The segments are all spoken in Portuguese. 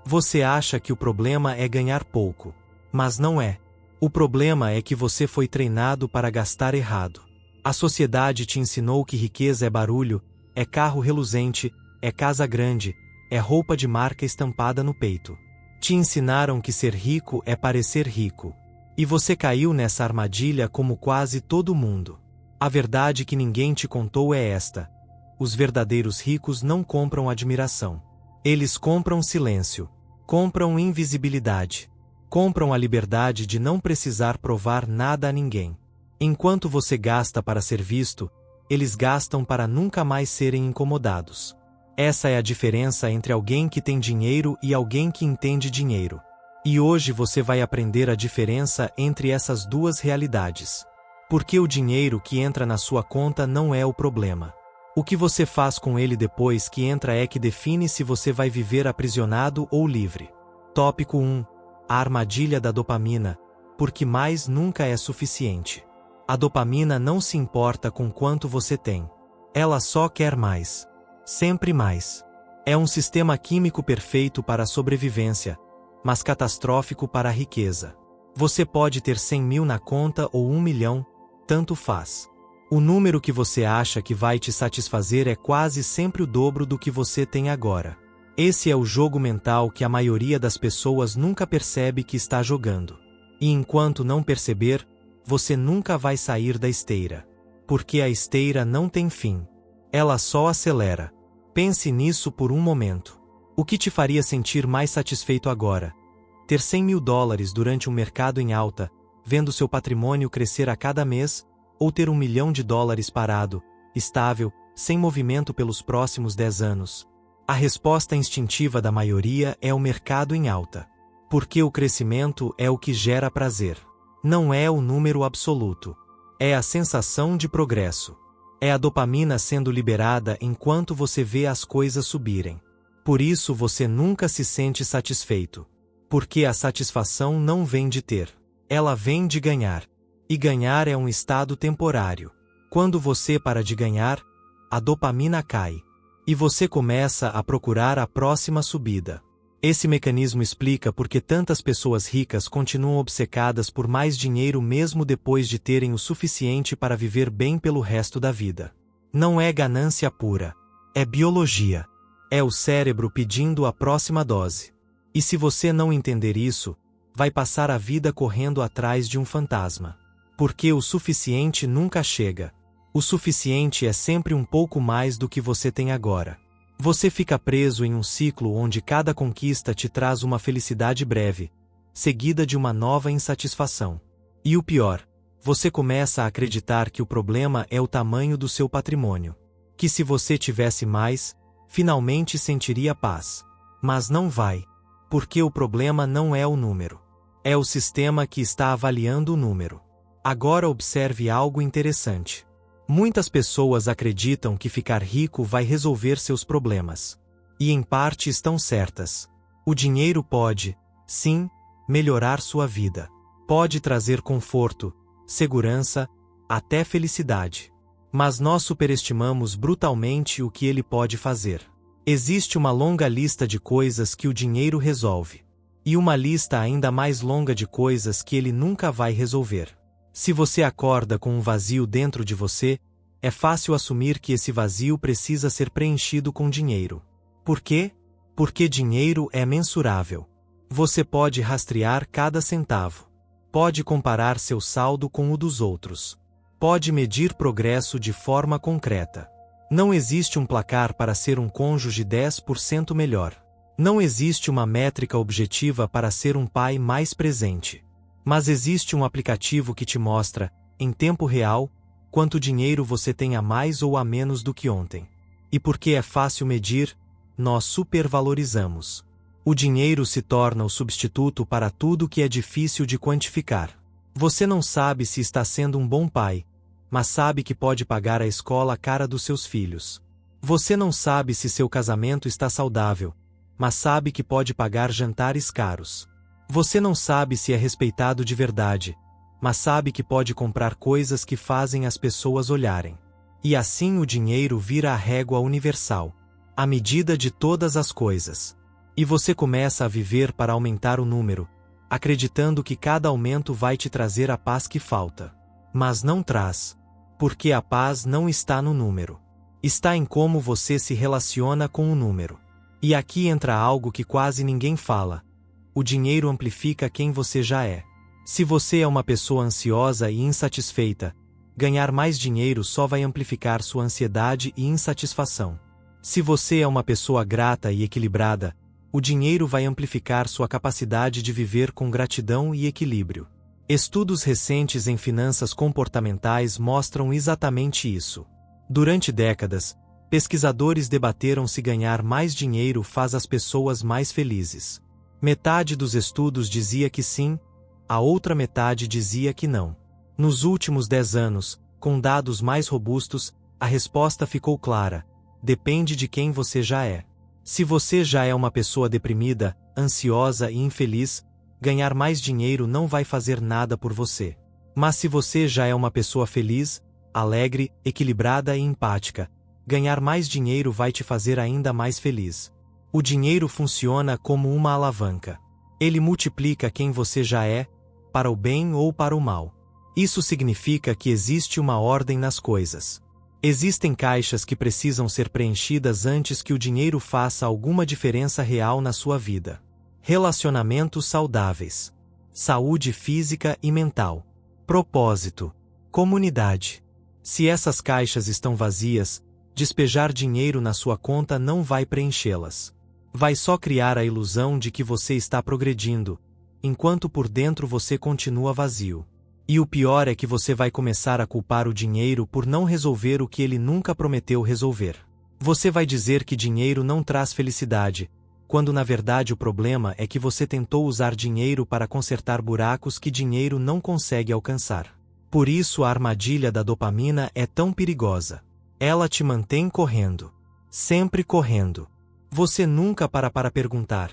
Você acha que o problema é ganhar pouco. Mas não é. O problema é que você foi treinado para gastar errado. A sociedade te ensinou que riqueza é barulho, é carro reluzente, é casa grande, é roupa de marca estampada no peito. Te ensinaram que ser rico é parecer rico. E você caiu nessa armadilha como quase todo mundo. A verdade que ninguém te contou é esta: os verdadeiros ricos não compram admiração. Eles compram silêncio. Compram invisibilidade. Compram a liberdade de não precisar provar nada a ninguém. Enquanto você gasta para ser visto, eles gastam para nunca mais serem incomodados. Essa é a diferença entre alguém que tem dinheiro e alguém que entende dinheiro. E hoje você vai aprender a diferença entre essas duas realidades. Porque o dinheiro que entra na sua conta não é o problema. O que você faz com ele depois que entra é que define se você vai viver aprisionado ou livre. Tópico 1. A armadilha da dopamina, porque mais nunca é suficiente. A dopamina não se importa com quanto você tem. Ela só quer mais. Sempre mais. É um sistema químico perfeito para a sobrevivência, mas catastrófico para a riqueza. Você pode ter 100 mil na conta ou 1 milhão, tanto faz. O número que você acha que vai te satisfazer é quase sempre o dobro do que você tem agora. Esse é o jogo mental que a maioria das pessoas nunca percebe que está jogando. E enquanto não perceber, você nunca vai sair da esteira. Porque a esteira não tem fim. Ela só acelera. Pense nisso por um momento. O que te faria sentir mais satisfeito agora? Ter 100 mil dólares durante um mercado em alta, vendo seu patrimônio crescer a cada mês, ou ter 1 milhão de dólares parado, estável, sem movimento pelos próximos 10 anos? A resposta instintiva da maioria é o mercado em alta. Porque o crescimento é o que gera prazer. Não é o número absoluto. É a sensação de progresso. É a dopamina sendo liberada enquanto você vê as coisas subirem. Por isso você nunca se sente satisfeito. Porque a satisfação não vem de ter. Ela vem de ganhar. E ganhar é um estado temporário. Quando você para de ganhar, a dopamina cai. E você começa a procurar a próxima subida. Esse mecanismo explica por que tantas pessoas ricas continuam obcecadas por mais dinheiro mesmo depois de terem o suficiente para viver bem pelo resto da vida. Não é ganância pura. É biologia. É o cérebro pedindo a próxima dose. E se você não entender isso, vai passar a vida correndo atrás de um fantasma. Porque o suficiente nunca chega. O suficiente é sempre um pouco mais do que você tem agora. Você fica preso em um ciclo onde cada conquista te traz uma felicidade breve, seguida de uma nova insatisfação. E o pior, você começa a acreditar que o problema é o tamanho do seu patrimônio. Que se você tivesse mais, finalmente sentiria paz. Mas não vai. Porque o problema não é o número. É o sistema que está avaliando o número. Agora observe algo interessante. Muitas pessoas acreditam que ficar rico vai resolver seus problemas. E em parte estão certas. O dinheiro pode, sim, melhorar sua vida. Pode trazer conforto, segurança, até felicidade. Mas nós superestimamos brutalmente o que ele pode fazer. Existe uma longa lista de coisas que o dinheiro resolve. E uma lista ainda mais longa de coisas que ele nunca vai resolver. Se você acorda com um vazio dentro de você, é fácil assumir que esse vazio precisa ser preenchido com dinheiro. Por quê? Porque dinheiro é mensurável. Você pode rastrear cada centavo. Pode comparar seu saldo com o dos outros. Pode medir progresso de forma concreta. Não existe um placar para ser um cônjuge 10% melhor. Não existe uma métrica objetiva para ser um pai mais presente. Mas existe um aplicativo que te mostra, em tempo real, quanto dinheiro você tem a mais ou a menos do que ontem. E porque é fácil medir, nós supervalorizamos. O dinheiro se torna o substituto para tudo que é difícil de quantificar. Você não sabe se está sendo um bom pai, mas sabe que pode pagar a escola cara dos seus filhos. Você não sabe se seu casamento está saudável, mas sabe que pode pagar jantares caros. Você não sabe se é respeitado de verdade, mas sabe que pode comprar coisas que fazem as pessoas olharem. E assim o dinheiro vira a régua universal, a medida de todas as coisas. E você começa a viver para aumentar o número, acreditando que cada aumento vai te trazer a paz que falta. Mas não traz. Porque a paz não está no número. Está em como você se relaciona com o número. E aqui entra algo que quase ninguém fala. O dinheiro amplifica quem você já é. Se você é uma pessoa ansiosa e insatisfeita, ganhar mais dinheiro só vai amplificar sua ansiedade e insatisfação. Se você é uma pessoa grata e equilibrada, o dinheiro vai amplificar sua capacidade de viver com gratidão e equilíbrio. Estudos recentes em finanças comportamentais mostram exatamente isso. Durante décadas, pesquisadores debateram se ganhar mais dinheiro faz as pessoas mais felizes. Metade dos estudos dizia que sim, a outra metade dizia que não. Nos últimos 10 anos, com dados mais robustos, a resposta ficou clara: depende de quem você já é. Se você já é uma pessoa deprimida, ansiosa e infeliz, ganhar mais dinheiro não vai fazer nada por você. Mas se você já é uma pessoa feliz, alegre, equilibrada e empática, ganhar mais dinheiro vai te fazer ainda mais feliz. O dinheiro funciona como uma alavanca. Ele multiplica quem você já é, para o bem ou para o mal. Isso significa que existe uma ordem nas coisas. Existem caixas que precisam ser preenchidas antes que o dinheiro faça alguma diferença real na sua vida. Relacionamentos saudáveis, saúde física e mental, propósito, comunidade. Se essas caixas estão vazias, despejar dinheiro na sua conta não vai preenchê-las. Vai só criar a ilusão de que você está progredindo, enquanto por dentro você continua vazio. E o pior é que você vai começar a culpar o dinheiro por não resolver o que ele nunca prometeu resolver. Você vai dizer que dinheiro não traz felicidade, quando na verdade o problema é que você tentou usar dinheiro para consertar buracos que dinheiro não consegue alcançar. Por isso a armadilha da dopamina é tão perigosa. Ela te mantém correndo. Sempre correndo. Você nunca para perguntar: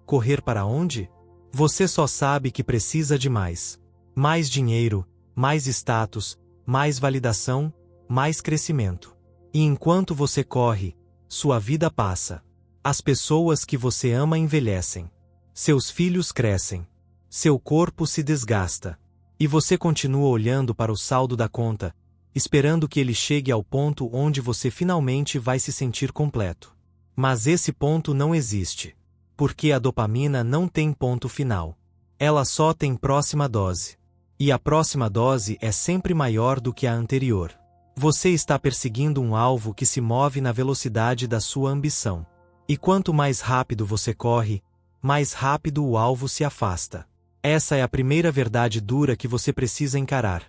correr para onde? Você só sabe que precisa de mais. Mais dinheiro, mais status, mais validação, mais crescimento. E enquanto você corre, sua vida passa. As pessoas que você ama envelhecem. Seus filhos crescem. Seu corpo se desgasta. E você continua olhando para o saldo da conta, esperando que ele chegue ao ponto onde você finalmente vai se sentir completo. Mas esse ponto não existe. Porque a dopamina não tem ponto final. Ela só tem próxima dose. E a próxima dose é sempre maior do que a anterior. Você está perseguindo um alvo que se move na velocidade da sua ambição. E quanto mais rápido você corre, mais rápido o alvo se afasta. Essa é a primeira verdade dura que você precisa encarar.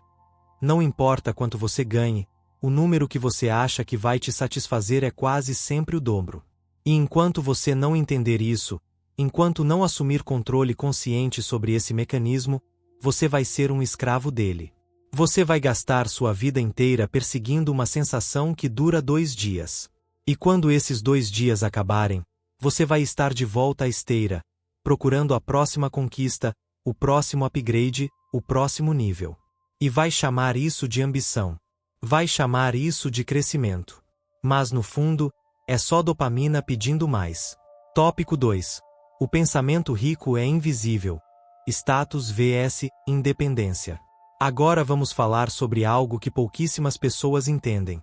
Não importa quanto você ganhe, o número que você acha que vai te satisfazer é quase sempre o dobro. E enquanto você não entender isso, enquanto não assumir controle consciente sobre esse mecanismo, você vai ser um escravo dele. Você vai gastar sua vida inteira perseguindo uma sensação que dura 2 dias. E quando esses 2 dias acabarem, você vai estar de volta à esteira, procurando a próxima conquista, o próximo upgrade, o próximo nível. E vai chamar isso de ambição. Vai chamar isso de crescimento. Mas no fundo, é só dopamina pedindo mais. Tópico 2. O pensamento rico é invisível. Status vs independência. Agora vamos falar sobre algo que pouquíssimas pessoas entendem.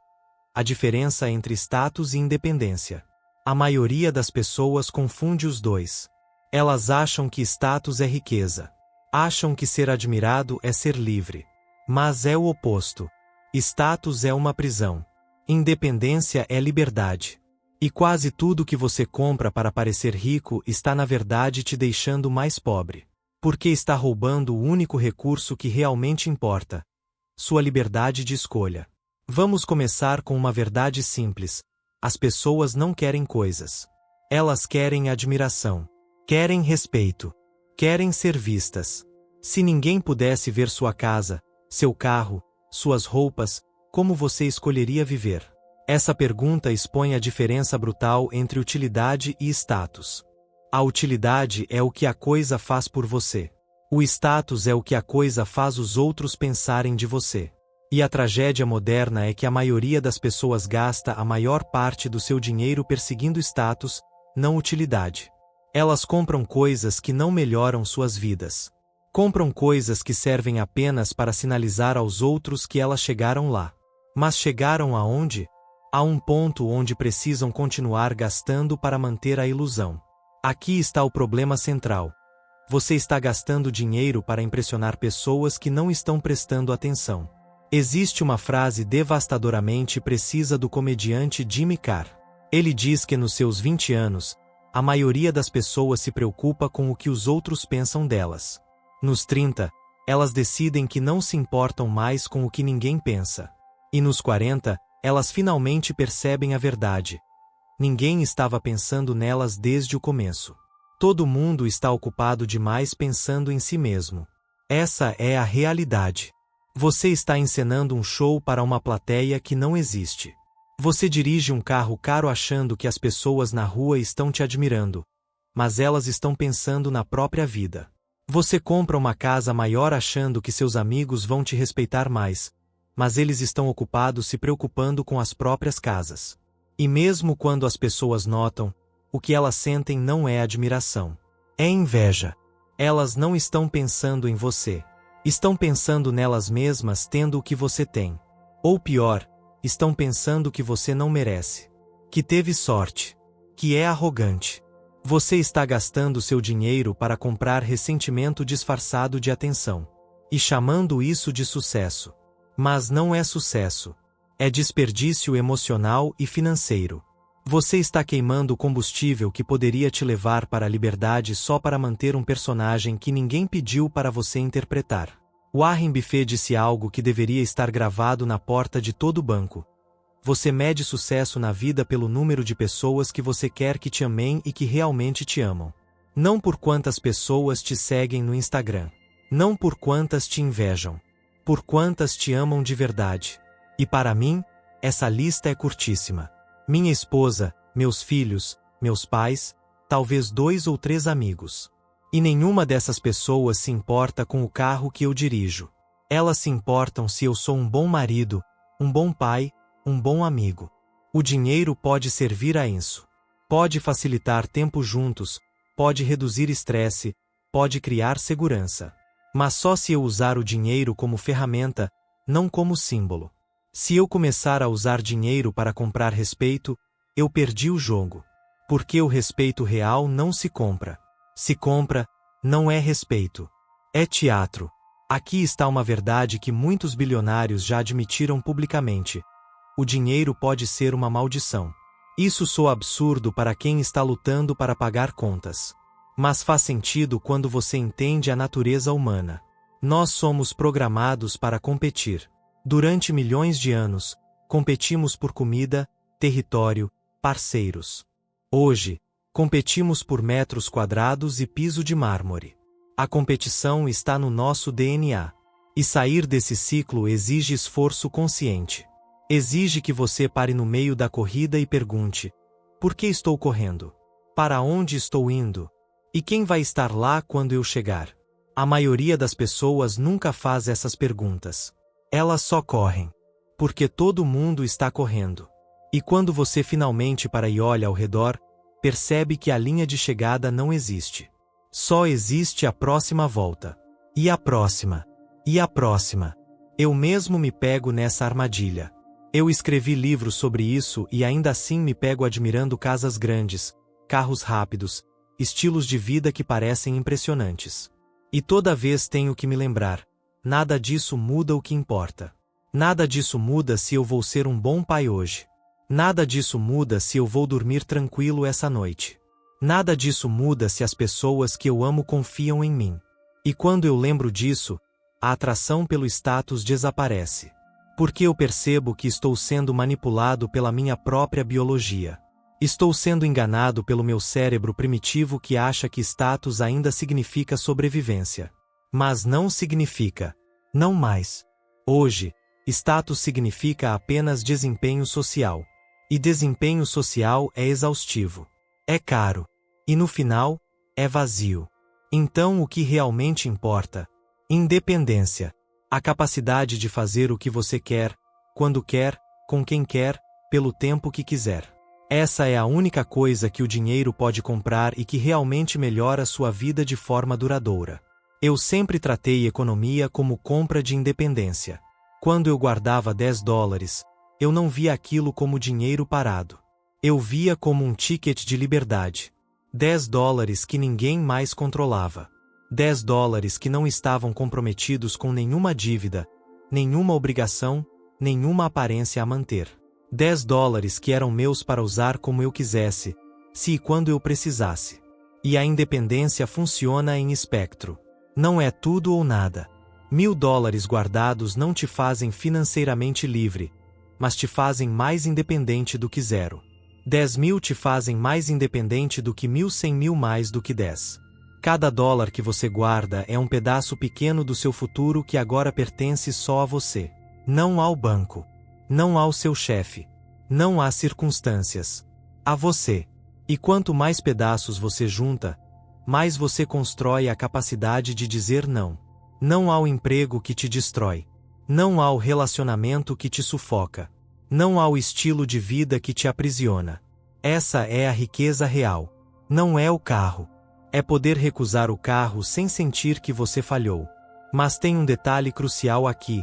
A diferença entre status e independência. A maioria das pessoas confunde os dois. Elas acham que status é riqueza. Acham que ser admirado é ser livre. Mas é o oposto. Status é uma prisão. Independência é liberdade. E quase tudo que você compra para parecer rico está na verdade te deixando mais pobre. Porque está roubando o único recurso que realmente importa: sua liberdade de escolha. Vamos começar com uma verdade simples. As pessoas não querem coisas. Elas querem admiração. Querem respeito. Querem ser vistas. Se ninguém pudesse ver sua casa, seu carro, suas roupas, como você escolheria viver? Essa pergunta expõe a diferença brutal entre utilidade e status. A utilidade é o que a coisa faz por você. O status é o que a coisa faz os outros pensarem de você. E a tragédia moderna é que a maioria das pessoas gasta a maior parte do seu dinheiro perseguindo status, não utilidade. Elas compram coisas que não melhoram suas vidas. Compram coisas que servem apenas para sinalizar aos outros que elas chegaram lá. Mas chegaram aonde? A um ponto onde precisam continuar gastando para manter a ilusão. Aqui está o problema central. Você está gastando dinheiro para impressionar pessoas que não estão prestando atenção. Existe uma frase devastadoramente precisa do comediante Jimmy Carr. Ele diz que nos seus 20 anos, a maioria das pessoas se preocupa com o que os outros pensam delas. Nos 30, elas decidem que não se importam mais com o que ninguém pensa. E nos 40, elas finalmente percebem a verdade. Ninguém estava pensando nelas desde o começo. Todo mundo está ocupado demais pensando em si mesmo. Essa é a realidade. Você está encenando um show para uma plateia que não existe. Você dirige um carro caro achando que as pessoas na rua estão te admirando, mas elas estão pensando na própria vida. Você compra uma casa maior achando que seus amigos vão te respeitar mais, mas eles estão ocupados se preocupando com as próprias casas. E mesmo quando as pessoas notam, o que elas sentem não é admiração. É inveja. Elas não estão pensando em você. Estão pensando nelas mesmas tendo o que você tem. Ou pior, estão pensando que você não merece. Que teve sorte. Que é arrogante. Você está gastando seu dinheiro para comprar ressentimento disfarçado de atenção. E chamando isso de sucesso. Mas não é sucesso. É desperdício emocional e financeiro. Você está queimando combustível que poderia te levar para a liberdade só para manter um personagem que ninguém pediu para você interpretar. Warren Buffett disse algo que deveria estar gravado na porta de todo banco. Você mede sucesso na vida pelo número de pessoas que você quer que te amem e que realmente te amam. Não por quantas pessoas te seguem no Instagram. Não por quantas te invejam. Por quantas te amam de verdade. E para mim, essa lista é curtíssima. Minha esposa, meus filhos, meus pais, talvez 2 ou 3 amigos. E nenhuma dessas pessoas se importa com o carro que eu dirijo. Elas se importam se eu sou um bom marido, um bom pai, um bom amigo. O dinheiro pode servir a isso. Pode facilitar tempo juntos, pode reduzir estresse, pode criar segurança. Mas só se eu usar o dinheiro como ferramenta, não como símbolo. Se eu começar a usar dinheiro para comprar respeito, eu perdi o jogo. Porque o respeito real não se compra. Se compra, não é respeito. É teatro. Aqui está uma verdade que muitos bilionários já admitiram publicamente. O dinheiro pode ser uma maldição. Isso soa absurdo para quem está lutando para pagar contas. Mas faz sentido quando você entende a natureza humana. Nós somos programados para competir. Durante milhões de anos, competimos por comida, território, parceiros. Hoje, competimos por metros quadrados e piso de mármore. A competição está no nosso DNA. E sair desse ciclo exige esforço consciente. Exige que você pare no meio da corrida e pergunte: por que estou correndo? Para onde estou indo? E quem vai estar lá quando eu chegar? A maioria das pessoas nunca faz essas perguntas. Elas só correm. Porque todo mundo está correndo. E quando você finalmente para e olha ao redor, percebe que a linha de chegada não existe. Só existe a próxima volta. E a próxima. E a próxima. Eu mesmo me pego nessa armadilha. Eu escrevi livros sobre isso e ainda assim me pego admirando casas grandes, carros rápidos, estilos de vida que parecem impressionantes. E toda vez tenho que me lembrar: nada disso muda o que importa. Nada disso muda se eu vou ser um bom pai hoje. Nada disso muda se eu vou dormir tranquilo essa noite. Nada disso muda se as pessoas que eu amo confiam em mim. E quando eu lembro disso, a atração pelo status desaparece. Porque eu percebo que estou sendo manipulado pela minha própria biologia. Estou sendo enganado pelo meu cérebro primitivo que acha que status ainda significa sobrevivência. Mas não significa. Não mais. Hoje, status significa apenas desempenho social. E desempenho social é exaustivo. É caro. E no final, é vazio. Então o que realmente importa? Independência. A capacidade de fazer o que você quer, quando quer, com quem quer, pelo tempo que quiser. Essa é a única coisa que o dinheiro pode comprar e que realmente melhora sua vida de forma duradoura. Eu sempre tratei economia como compra de independência. Quando eu guardava $10, eu não via aquilo como dinheiro parado. Eu via como um ticket de liberdade. $10 que ninguém mais controlava. $10 que não estavam comprometidos com nenhuma dívida, nenhuma obrigação, nenhuma aparência a manter. $10 que eram meus para usar como eu quisesse, se e quando eu precisasse. E a independência funciona em espectro. Não é tudo ou nada. $1000 guardados não te fazem financeiramente livre, mas te fazem mais independente do que 0. 10.000 te fazem mais independente do que 1.100.000 mais do que 10. Cada dólar que você guarda é um pedaço pequeno do seu futuro que agora pertence só a você. Não ao banco. Não ao seu chefe. Não às circunstâncias. A você. E quanto mais pedaços você junta, mais você constrói a capacidade de dizer não. Não ao emprego que te destrói. Não ao relacionamento que te sufoca. Não ao estilo de vida que te aprisiona. Essa é a riqueza real. Não é o carro. É poder recusar o carro sem sentir que você falhou. Mas tem um detalhe crucial aqui: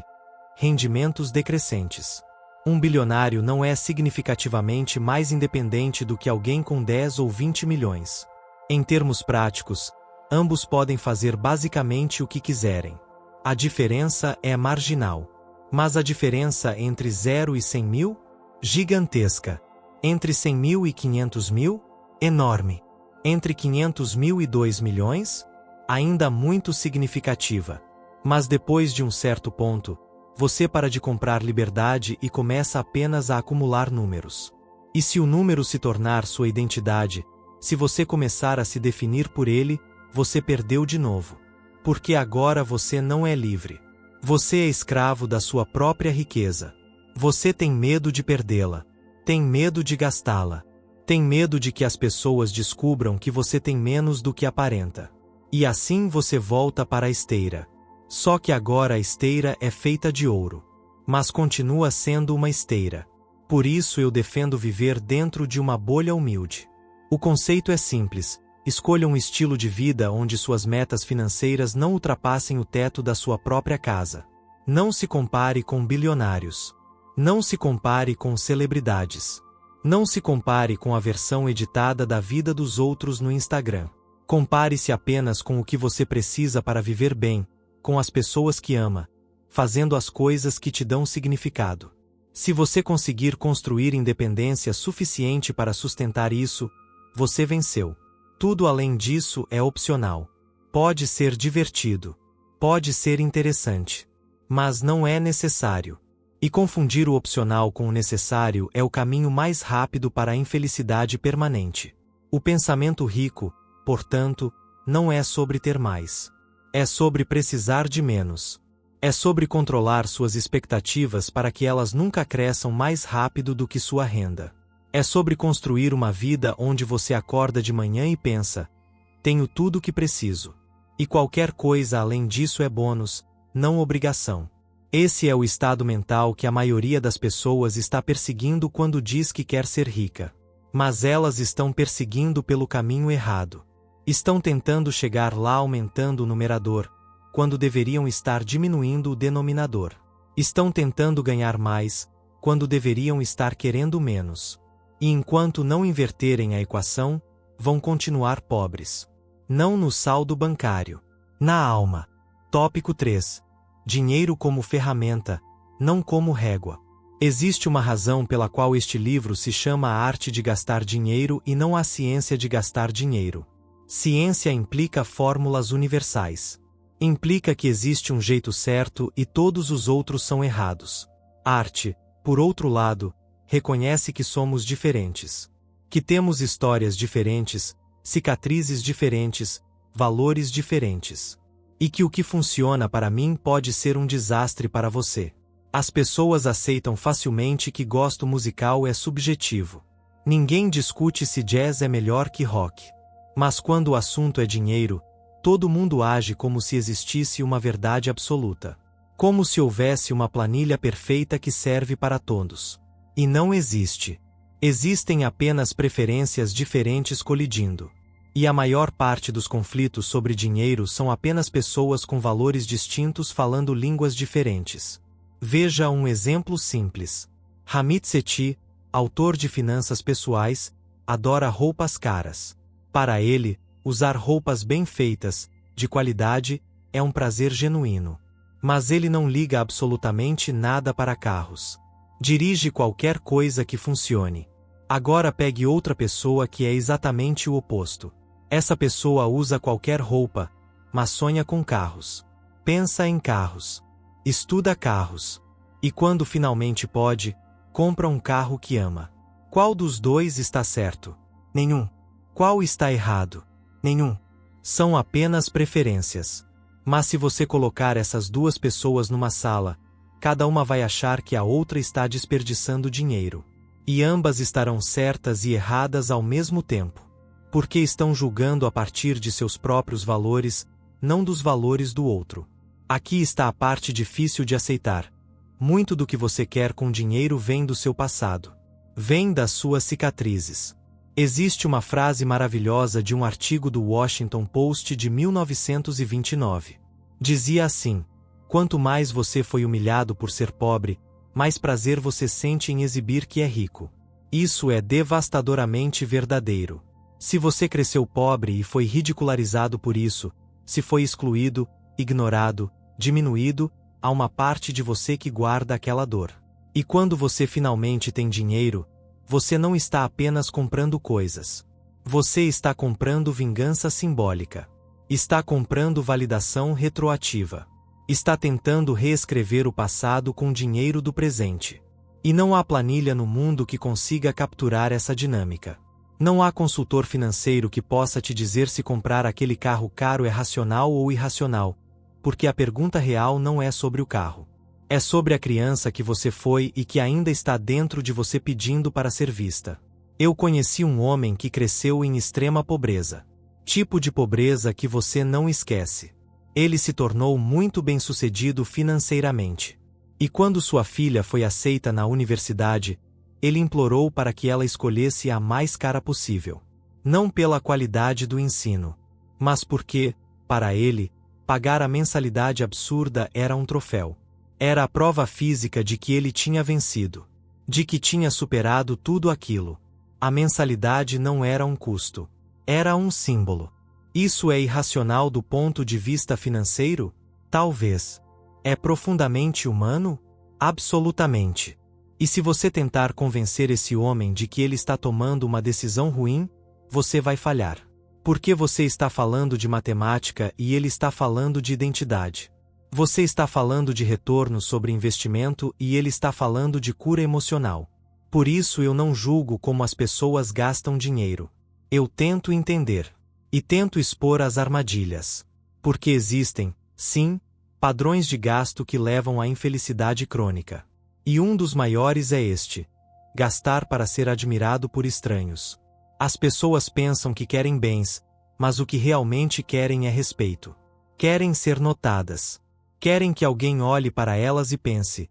rendimentos decrescentes. Um bilionário não é significativamente mais independente do que alguém com 10 ou 20 milhões. Em termos práticos, ambos podem fazer basicamente o que quiserem. A diferença é marginal. Mas a diferença entre 0 e 100 mil? Gigantesca. Entre 100 mil e 500 mil? Enorme. Entre 500 mil e 2 milhões? Ainda muito significativa. Mas depois de um certo ponto, você para de comprar liberdade e começa apenas a acumular números. E se o número se tornar sua identidade, se você começar a se definir por ele, você perdeu de novo. Porque agora você não é livre. Você é escravo da sua própria riqueza. Você tem medo de perdê-la. Tem medo de gastá-la. Tem medo de que as pessoas descubram que você tem menos do que aparenta. E assim você volta para a esteira. Só que agora a esteira é feita de ouro. Mas continua sendo uma esteira. Por isso eu defendo viver dentro de uma bolha humilde. O conceito é simples. Escolha um estilo de vida onde suas metas financeiras não ultrapassem o teto da sua própria casa. Não se compare com bilionários. Não se compare com celebridades. Não se compare com a versão editada da vida dos outros no Instagram. Compare-se apenas com o que você precisa para viver bem, com as pessoas que ama, fazendo as coisas que te dão significado. Se você conseguir construir independência suficiente para sustentar isso, você venceu. Tudo além disso é opcional. Pode ser divertido. Pode ser interessante. Mas não é necessário. E confundir o opcional com o necessário é o caminho mais rápido para a infelicidade permanente. O pensamento rico, portanto, não é sobre ter mais. É sobre precisar de menos. É sobre controlar suas expectativas para que elas nunca cresçam mais rápido do que sua renda. É sobre construir uma vida onde você acorda de manhã e pensa: tenho tudo o que preciso. E qualquer coisa além disso é bônus, não obrigação. Esse é o estado mental que a maioria das pessoas está perseguindo quando diz que quer ser rica. Mas elas estão perseguindo pelo caminho errado. Estão tentando chegar lá aumentando o numerador, quando deveriam estar diminuindo o denominador. Estão tentando ganhar mais, quando deveriam estar querendo menos. E enquanto não inverterem a equação, vão continuar pobres. Não no saldo bancário. Na alma. Tópico 3. Dinheiro como ferramenta, não como régua. Existe uma razão pela qual este livro se chama A Arte de Gastar Dinheiro e não A Ciência de Gastar Dinheiro. Ciência implica fórmulas universais. Implica que existe um jeito certo e todos os outros são errados. Arte, por outro lado, reconhece que somos diferentes. Que temos histórias diferentes, cicatrizes diferentes, valores diferentes. E que o que funciona para mim pode ser um desastre para você. As pessoas aceitam facilmente que gosto musical é subjetivo. Ninguém discute se jazz é melhor que rock. Mas quando o assunto é dinheiro, todo mundo age como se existisse uma verdade absoluta. Como se houvesse uma planilha perfeita que serve para todos. E não existe. Existem apenas preferências diferentes colidindo. E a maior parte dos conflitos sobre dinheiro são apenas pessoas com valores distintos falando línguas diferentes. Veja um exemplo simples. Ramit Sethi, autor de Finanças Pessoais, adora roupas caras. Para ele, usar roupas bem feitas, de qualidade, é um prazer genuíno. Mas ele não liga absolutamente nada para carros. Dirige qualquer coisa que funcione. Agora pegue outra pessoa que é exatamente o oposto. Essa pessoa usa qualquer roupa, mas sonha com carros. Pensa em carros. Estuda carros. E quando finalmente pode, compra um carro que ama. Qual dos dois está certo? Nenhum. Qual está errado? Nenhum. São apenas preferências. Mas se você colocar essas duas pessoas numa sala, cada uma vai achar que a outra está desperdiçando dinheiro. E ambas estarão certas e erradas ao mesmo tempo. Porque estão julgando a partir de seus próprios valores, não dos valores do outro. Aqui está a parte difícil de aceitar. Muito do que você quer com dinheiro vem do seu passado. Vem das suas cicatrizes. Existe uma frase maravilhosa de um artigo do Washington Post de 1929. Dizia assim: quanto mais você foi humilhado por ser pobre, mais prazer você sente em exibir que é rico. Isso é devastadoramente verdadeiro. Se você cresceu pobre e foi ridicularizado por isso, se foi excluído, ignorado, diminuído, há uma parte de você que guarda aquela dor. E quando você finalmente tem dinheiro, você não está apenas comprando coisas. Você está comprando vingança simbólica. Está comprando validação retroativa. Está tentando reescrever o passado com dinheiro do presente. E não há planilha no mundo que consiga capturar essa dinâmica. Não há consultor financeiro que possa te dizer se comprar aquele carro caro é racional ou irracional, porque a pergunta real não é sobre o carro. É sobre a criança que você foi e que ainda está dentro de você pedindo para ser vista. Eu conheci um homem que cresceu em extrema pobreza. Tipo de pobreza que você não esquece. Ele se tornou muito bem-sucedido financeiramente. E quando sua filha foi aceita na universidade, ele implorou para que ela escolhesse a mais cara possível. Não pela qualidade do ensino, mas porque, para ele, pagar a mensalidade absurda era um troféu. Era a prova física de que ele tinha vencido. De que tinha superado tudo aquilo. A mensalidade não era um custo. Era um símbolo. Isso é irracional do ponto de vista financeiro? Talvez. É profundamente humano? Absolutamente. E se você tentar convencer esse homem de que ele está tomando uma decisão ruim, você vai falhar. Porque você está falando de matemática e ele está falando de identidade. Você está falando de retorno sobre investimento e ele está falando de cura emocional. Por isso eu não julgo como as pessoas gastam dinheiro. Eu tento entender. E tento expor as armadilhas. Porque existem, sim, padrões de gasto que levam à infelicidade crônica. E um dos maiores é este: gastar para ser admirado por estranhos. As pessoas pensam que querem bens, mas o que realmente querem é respeito. Querem ser notadas. Querem que alguém olhe para elas e pense: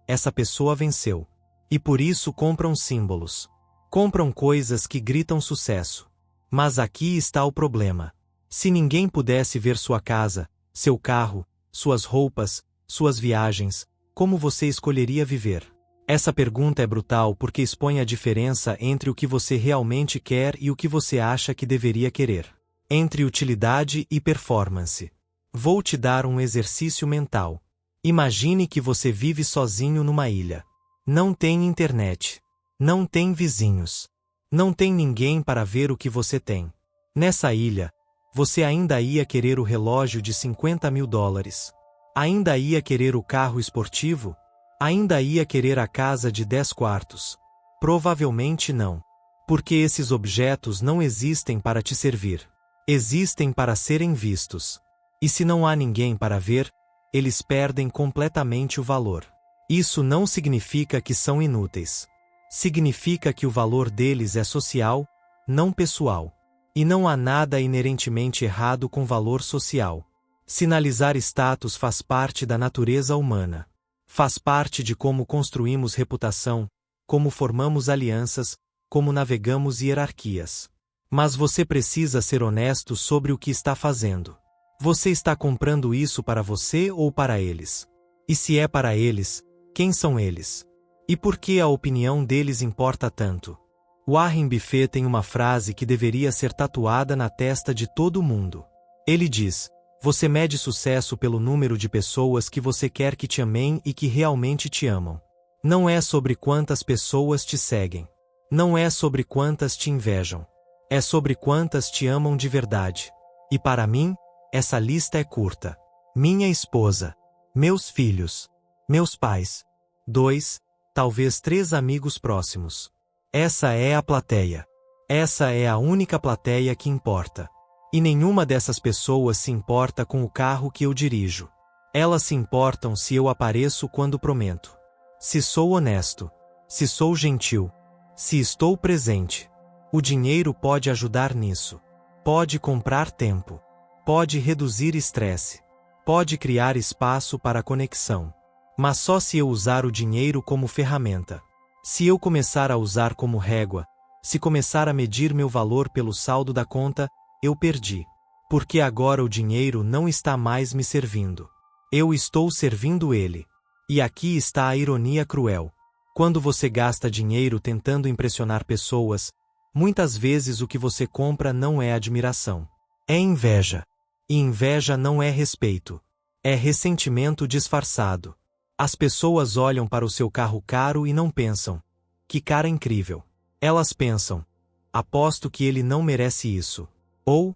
essa pessoa venceu. E por isso compram símbolos. Compram coisas que gritam sucesso. Mas aqui está o problema. Se ninguém pudesse ver sua casa, seu carro, suas roupas, suas viagens, como você escolheria viver? Essa pergunta é brutal porque expõe a diferença entre o que você realmente quer e o que você acha que deveria querer. Entre utilidade e performance. Vou te dar um exercício mental. Imagine que você vive sozinho numa ilha. Não tem internet. Não tem vizinhos. Não tem ninguém para ver o que você tem. Nessa ilha, você ainda ia querer o relógio de $50.000. Ainda ia querer o carro esportivo? Ainda ia querer a casa de 10 quartos? Provavelmente não. Porque esses objetos não existem para te servir. Existem para serem vistos. E se não há ninguém para ver, eles perdem completamente o valor. Isso não significa que são inúteis. Significa que o valor deles é social, não pessoal. E não há nada inerentemente errado com valor social. Sinalizar status faz parte da natureza humana. Faz parte de como construímos reputação, como formamos alianças, como navegamos hierarquias. Mas você precisa ser honesto sobre o que está fazendo. Você está comprando isso para você ou para eles? E se é para eles, quem são eles? E por que a opinião deles importa tanto? Warren Buffett tem uma frase que deveria ser tatuada na testa de todo mundo. Ele diz: você mede sucesso pelo número de pessoas que você quer que te amem e que realmente te amam. Não é sobre quantas pessoas te seguem. Não é sobre quantas te invejam. É sobre quantas te amam de verdade. E para mim, essa lista é curta. Minha esposa, meus filhos, meus pais, 2, talvez 3 amigos próximos. Essa é a plateia. Essa é a única plateia que importa. E nenhuma dessas pessoas se importa com o carro que eu dirijo. Elas se importam se eu apareço quando prometo. Se sou honesto. Se sou gentil. Se estou presente. O dinheiro pode ajudar nisso. Pode comprar tempo. Pode reduzir estresse. Pode criar espaço para conexão. Mas só se eu usar o dinheiro como ferramenta. Se eu começar a usar como régua, se começar a medir meu valor pelo saldo da conta, eu perdi. Porque agora o dinheiro não está mais me servindo. Eu estou servindo ele. E aqui está a ironia cruel. Quando você gasta dinheiro tentando impressionar pessoas, muitas vezes o que você compra não é admiração. É inveja. E inveja não é respeito. É ressentimento disfarçado. As pessoas olham para o seu carro caro e não pensam: que cara incrível. Elas pensam: aposto que ele não merece isso. Ou,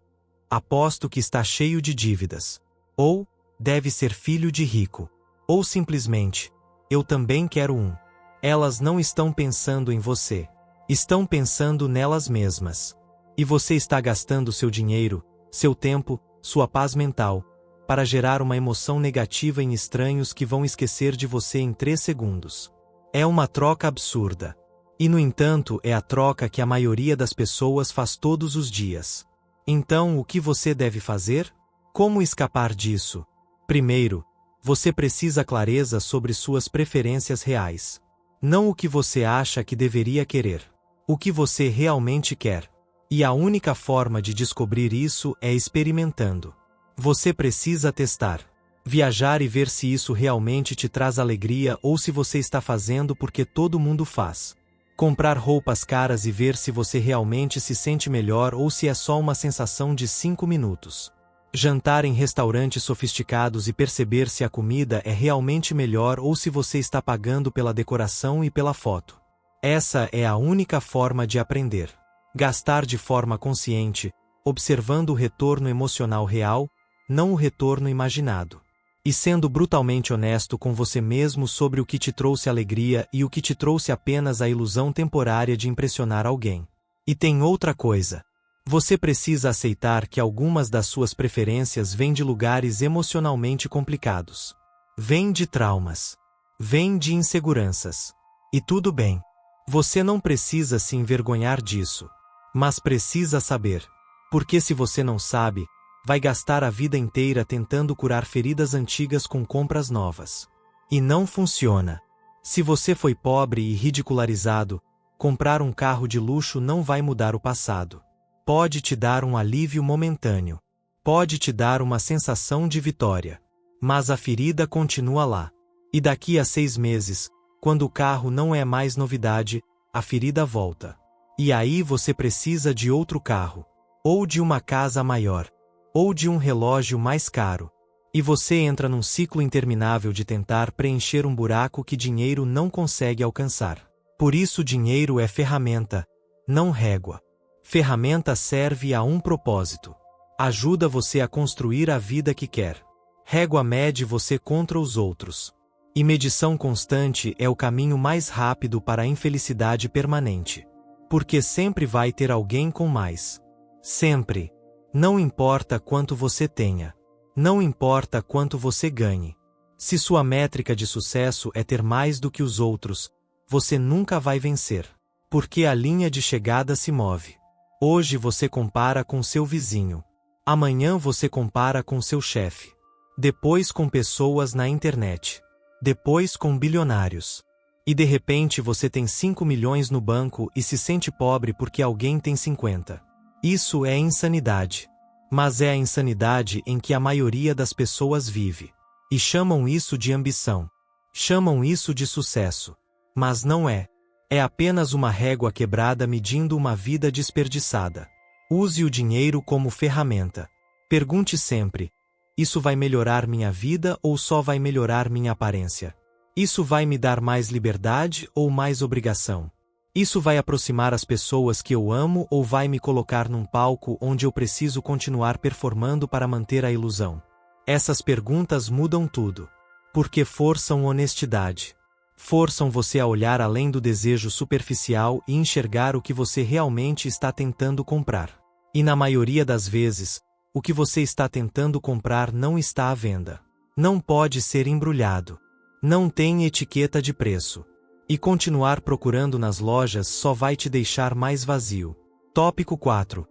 aposto que está cheio de dívidas. Ou, deve ser filho de rico. Ou simplesmente: eu também quero um. Elas não estão pensando em você. Estão pensando nelas mesmas. E você está gastando seu dinheiro, seu tempo, sua paz mental, para gerar uma emoção negativa em estranhos que vão esquecer de você em 3 segundos. É uma troca absurda. E no entanto é a troca que a maioria das pessoas faz todos os dias. Então o que você deve fazer? Como escapar disso? Primeiro, você precisa clareza sobre suas preferências reais. Não o que você acha que deveria querer. O que você realmente quer. E a única forma de descobrir isso é experimentando. Você precisa testar. Viajar e ver se isso realmente te traz alegria ou se você está fazendo porque todo mundo faz. Comprar roupas caras e ver se você realmente se sente melhor ou se é só uma sensação de 5 minutos. Jantar em restaurantes sofisticados e perceber se a comida é realmente melhor ou se você está pagando pela decoração e pela foto. Essa é a única forma de aprender. Gastar de forma consciente, observando o retorno emocional real, não o retorno imaginado. E sendo brutalmente honesto com você mesmo sobre o que te trouxe alegria e o que te trouxe apenas a ilusão temporária de impressionar alguém. E tem outra coisa. Você precisa aceitar que algumas das suas preferências vêm de lugares emocionalmente complicados. Vêm de traumas. Vêm de inseguranças. E tudo bem. Você não precisa se envergonhar disso. Mas precisa saber. Porque se você não sabe, vai gastar a vida inteira tentando curar feridas antigas com compras novas. E não funciona. Se você foi pobre e ridicularizado, comprar um carro de luxo não vai mudar o passado. Pode te dar um alívio momentâneo. Pode te dar uma sensação de vitória. Mas a ferida continua lá. E daqui a 6 meses, quando o carro não é mais novidade, a ferida volta. E aí você precisa de outro carro. Ou de uma casa maior. Ou de um relógio mais caro. E você entra num ciclo interminável de tentar preencher um buraco que dinheiro não consegue alcançar. Por isso dinheiro é ferramenta, não régua. Ferramenta serve a um propósito. Ajuda você a construir a vida que quer. Régua mede você contra os outros. E medição constante é o caminho mais rápido para a infelicidade permanente. Porque sempre vai ter alguém com mais. Sempre. Não importa quanto você tenha. Não importa quanto você ganhe. Se sua métrica de sucesso é ter mais do que os outros, você nunca vai vencer. Porque a linha de chegada se move. Hoje você compara com seu vizinho. Amanhã você compara com seu chefe. Depois com pessoas na internet. Depois com bilionários. E de repente você tem 5 milhões no banco e se sente pobre porque alguém tem 50. Isso é insanidade. Mas é a insanidade em que a maioria das pessoas vive. E chamam isso de ambição. Chamam isso de sucesso. Mas não é. É apenas uma régua quebrada medindo uma vida desperdiçada. Use o dinheiro como ferramenta. Pergunte sempre: isso vai melhorar minha vida ou só vai melhorar minha aparência? Isso vai me dar mais liberdade ou mais obrigação? Isso vai aproximar as pessoas que eu amo ou vai me colocar num palco onde eu preciso continuar performando para manter a ilusão? Essas perguntas mudam tudo. Porque forçam honestidade. Forçam você a olhar além do desejo superficial e enxergar o que você realmente está tentando comprar. E na maioria das vezes, o que você está tentando comprar não está à venda. Não pode ser embrulhado. Não tem etiqueta de preço. E continuar procurando nas lojas só vai te deixar mais vazio. Tópico 4.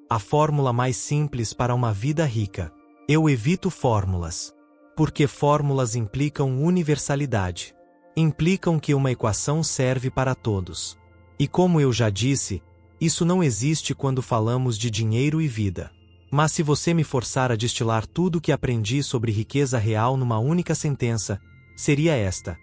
A fórmula mais simples para uma vida rica. Eu evito fórmulas. Porque fórmulas implicam universalidade. Implicam que uma equação serve para todos. E como eu já disse, isso não existe quando falamos de dinheiro e vida. Mas se você me forçar a destilar tudo o que aprendi sobre riqueza real numa única sentença, seria esta: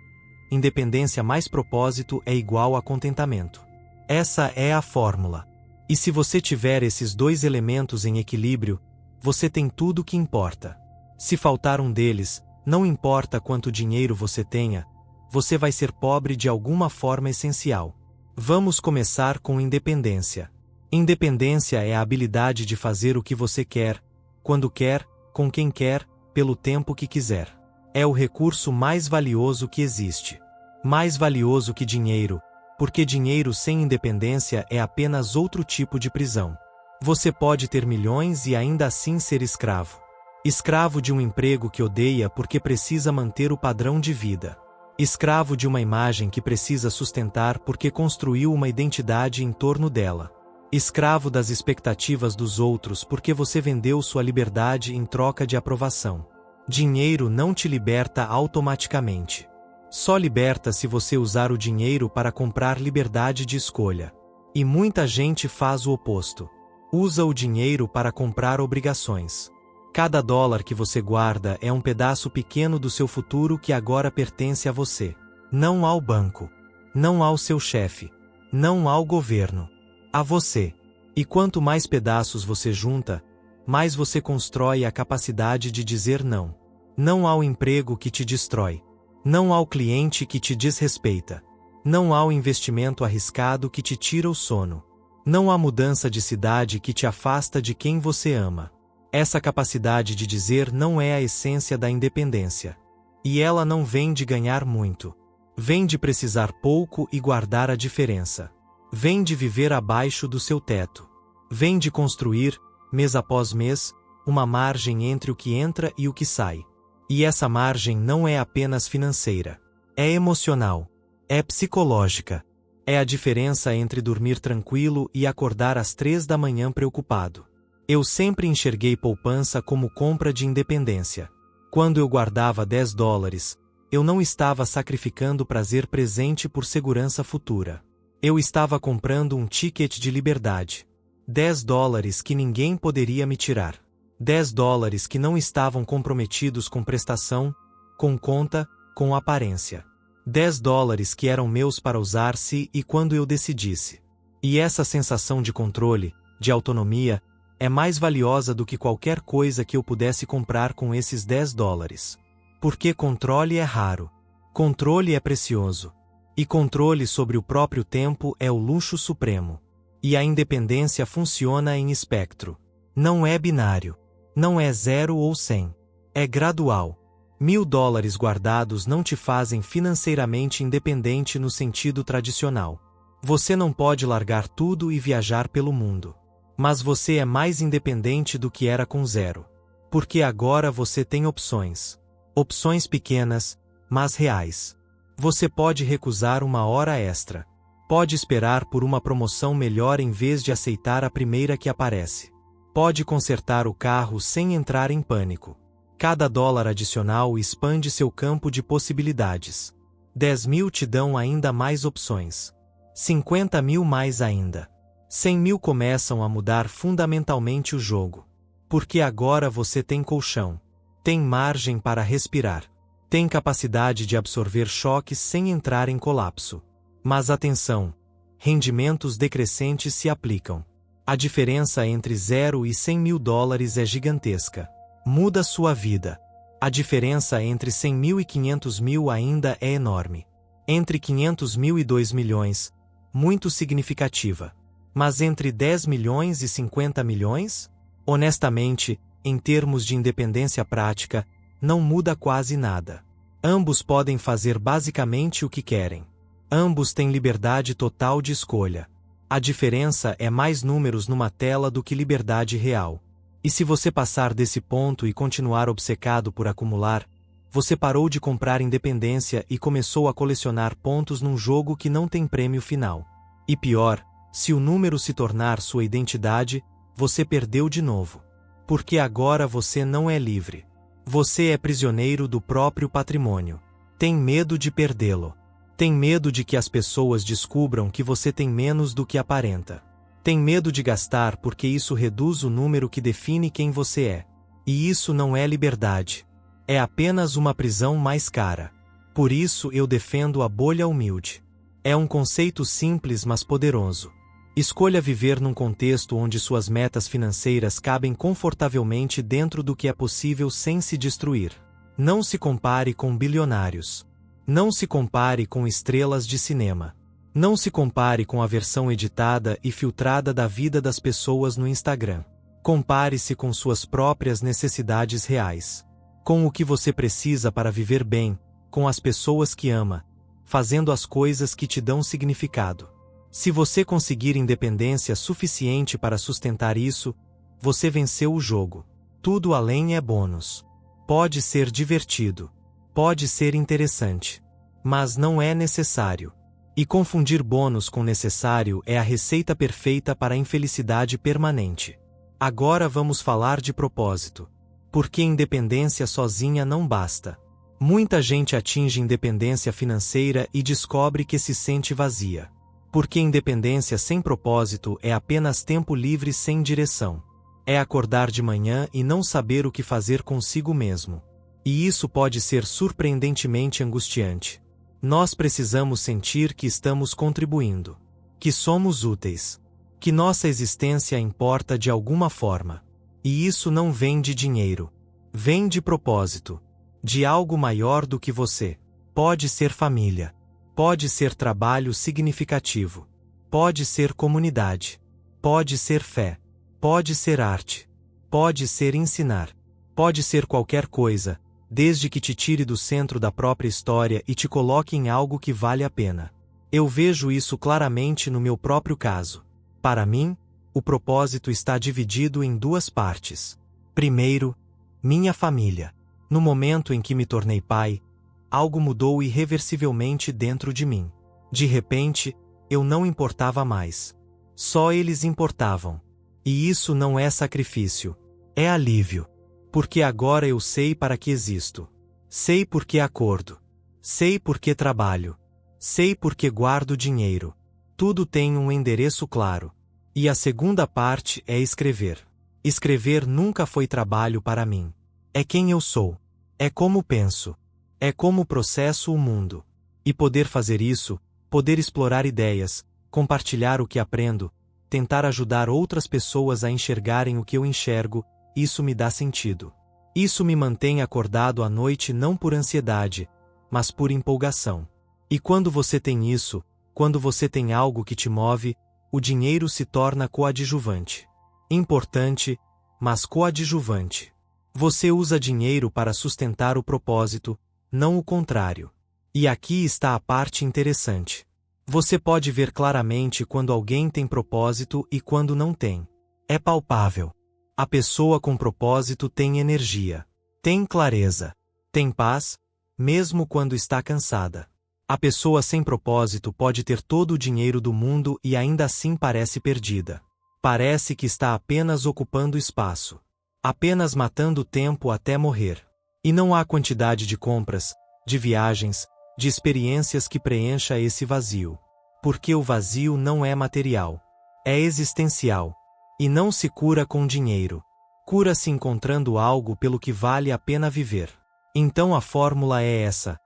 independência mais propósito é igual a contentamento. Essa é a fórmula. E se você tiver esses dois elementos em equilíbrio, você tem tudo o que importa. Se faltar um deles, não importa quanto dinheiro você tenha, você vai ser pobre de alguma forma essencial. Vamos começar com independência. Independência é a habilidade de fazer o que você quer, quando quer, com quem quer, pelo tempo que quiser. É o recurso mais valioso que existe. Mais valioso que dinheiro, porque dinheiro sem independência é apenas outro tipo de prisão. Você pode ter milhões e ainda assim ser escravo. Escravo de um emprego que odeia porque precisa manter o padrão de vida. Escravo de uma imagem que precisa sustentar porque construiu uma identidade em torno dela. Escravo das expectativas dos outros porque você vendeu sua liberdade em troca de aprovação. Dinheiro não te liberta automaticamente. Só liberta se você usar o dinheiro para comprar liberdade de escolha. E muita gente faz o oposto. Usa o dinheiro para comprar obrigações. Cada dólar que você guarda é um pedaço pequeno do seu futuro que agora pertence a você. Não ao banco. Não ao seu chefe. Não ao governo. A você. E quanto mais pedaços você junta, mais você constrói a capacidade de dizer não. Não ao emprego que te destrói. Não ao cliente que te desrespeita. Não ao investimento arriscado que te tira o sono. Não à mudança de cidade que te afasta de quem você ama. Essa capacidade de dizer não é a essência da independência. E ela não vem de ganhar muito. Vem de precisar pouco e guardar a diferença. Vem de viver abaixo do seu teto. Vem de construir, mês após mês, uma margem entre o que entra e o que sai. E essa margem não é apenas financeira. É emocional. É psicológica. É a diferença entre dormir tranquilo e acordar às 3 da manhã preocupado. Eu sempre enxerguei poupança como compra de independência. Quando eu guardava 10 dólares, eu não estava sacrificando prazer presente por segurança futura. Eu estava comprando um ticket de liberdade. 10 dólares que ninguém poderia me tirar. 10 dólares que não estavam comprometidos com prestação, com conta, com aparência. 10 dólares que eram meus para usar se e quando eu decidisse. E essa sensação de controle, de autonomia, é mais valiosa do que qualquer coisa que eu pudesse comprar com esses 10 dólares. Porque controle é raro. Controle é precioso. E controle sobre o próprio tempo é o luxo supremo. E a independência funciona em espectro. Não é binário. Não é 0 ou 100. É gradual. 1.000 dólares guardados não te fazem financeiramente independente no sentido tradicional. Você não pode largar tudo e viajar pelo mundo. Mas você é mais independente do que era com 0. Porque agora você tem opções. Opções pequenas, mas reais. Você pode recusar uma hora extra. Pode esperar por uma promoção melhor em vez de aceitar a primeira que aparece. Pode consertar o carro sem entrar em pânico. Cada dólar adicional expande seu campo de possibilidades. 10 mil te dão ainda mais opções. 50 mil mais ainda. 100 mil começam a mudar fundamentalmente o jogo. Porque agora você tem colchão. Tem margem para respirar. Tem capacidade de absorver choques sem entrar em colapso. Mas atenção! Rendimentos decrescentes se aplicam. A diferença entre 0 e 100 mil dólares é gigantesca. Muda sua vida. A diferença entre 100 mil e 500 mil ainda é enorme. Entre 500 mil e 2 milhões, muito significativa. Mas entre 10 milhões e 50 milhões? Honestamente, em termos de independência prática, não muda quase nada. Ambos podem fazer basicamente o que querem. Ambos têm liberdade total de escolha. A diferença é mais números numa tela do que liberdade real. E se você passar desse ponto e continuar obcecado por acumular, você parou de comprar independência e começou a colecionar pontos num jogo que não tem prêmio final. E pior, se o número se tornar sua identidade, você perdeu de novo. Porque agora você não é livre. Você é prisioneiro do próprio patrimônio. Tem medo de perdê-lo. Tem medo de que as pessoas descubram que você tem menos do que aparenta. Tem medo de gastar porque isso reduz o número que define quem você é. E isso não é liberdade. É apenas uma prisão mais cara. Por isso eu defendo a bolha humilde. É um conceito simples mas poderoso. Escolha viver num contexto onde suas metas financeiras cabem confortavelmente dentro do que é possível sem se destruir. Não se compare com bilionários. Não se compare com estrelas de cinema. Não se compare com a versão editada e filtrada da vida das pessoas no Instagram. Compare-se com suas próprias necessidades reais. Com o que você precisa para viver bem, com as pessoas que ama, fazendo as coisas que te dão significado. Se você conseguir independência suficiente para sustentar isso, você venceu o jogo. Tudo além é bônus. Pode ser divertido. Pode ser interessante. Mas não é necessário. E confundir bônus com necessário é a receita perfeita para a infelicidade permanente. Agora vamos falar de propósito. Porque independência sozinha não basta. Muita gente atinge independência financeira e descobre que se sente vazia. Porque independência sem propósito é apenas tempo livre sem direção. É acordar de manhã e não saber o que fazer consigo mesmo. E isso pode ser surpreendentemente angustiante. Nós precisamos sentir que estamos contribuindo. Que somos úteis. Que nossa existência importa de alguma forma. E isso não vem de dinheiro. Vem de propósito. De algo maior do que você. Pode ser família. Pode ser trabalho significativo. Pode ser comunidade. Pode ser fé. Pode ser arte. Pode ser ensinar. Pode ser qualquer coisa, desde que te tire do centro da própria história e te coloque em algo que vale a pena. Eu vejo isso claramente no meu próprio caso. Para mim, o propósito está dividido em duas partes. Primeiro, minha família. No momento em que me tornei pai, algo mudou irreversivelmente dentro de mim. De repente, eu não importava mais. Só eles importavam. E isso não é sacrifício. É alívio. Porque agora eu sei para que existo. Sei por que acordo. Sei por que trabalho. Sei por que guardo dinheiro. Tudo tem um endereço claro. E a segunda parte é escrever. Escrever nunca foi trabalho para mim. É quem eu sou. É como penso. É como processo o mundo. E poder fazer isso, poder explorar ideias, compartilhar o que aprendo, tentar ajudar outras pessoas a enxergarem o que eu enxergo, isso me dá sentido. Isso me mantém acordado à noite não por ansiedade, mas por empolgação. E quando você tem isso, quando você tem algo que te move, o dinheiro se torna coadjuvante. Importante, mas coadjuvante. Você usa dinheiro para sustentar o propósito, não o contrário. E aqui está a parte interessante. Você pode ver claramente quando alguém tem propósito e quando não tem. É palpável. A pessoa com propósito tem energia, tem clareza, tem paz, mesmo quando está cansada. A pessoa sem propósito pode ter todo o dinheiro do mundo e ainda assim parece perdida. Parece que está apenas ocupando espaço. Apenas matando tempo até morrer. E não há quantidade de compras, de viagens, de experiências que preencha esse vazio. Porque o vazio não é material. É existencial. E não se cura com dinheiro. Cura-se encontrando algo pelo que vale a pena viver. Então a fórmula é essa: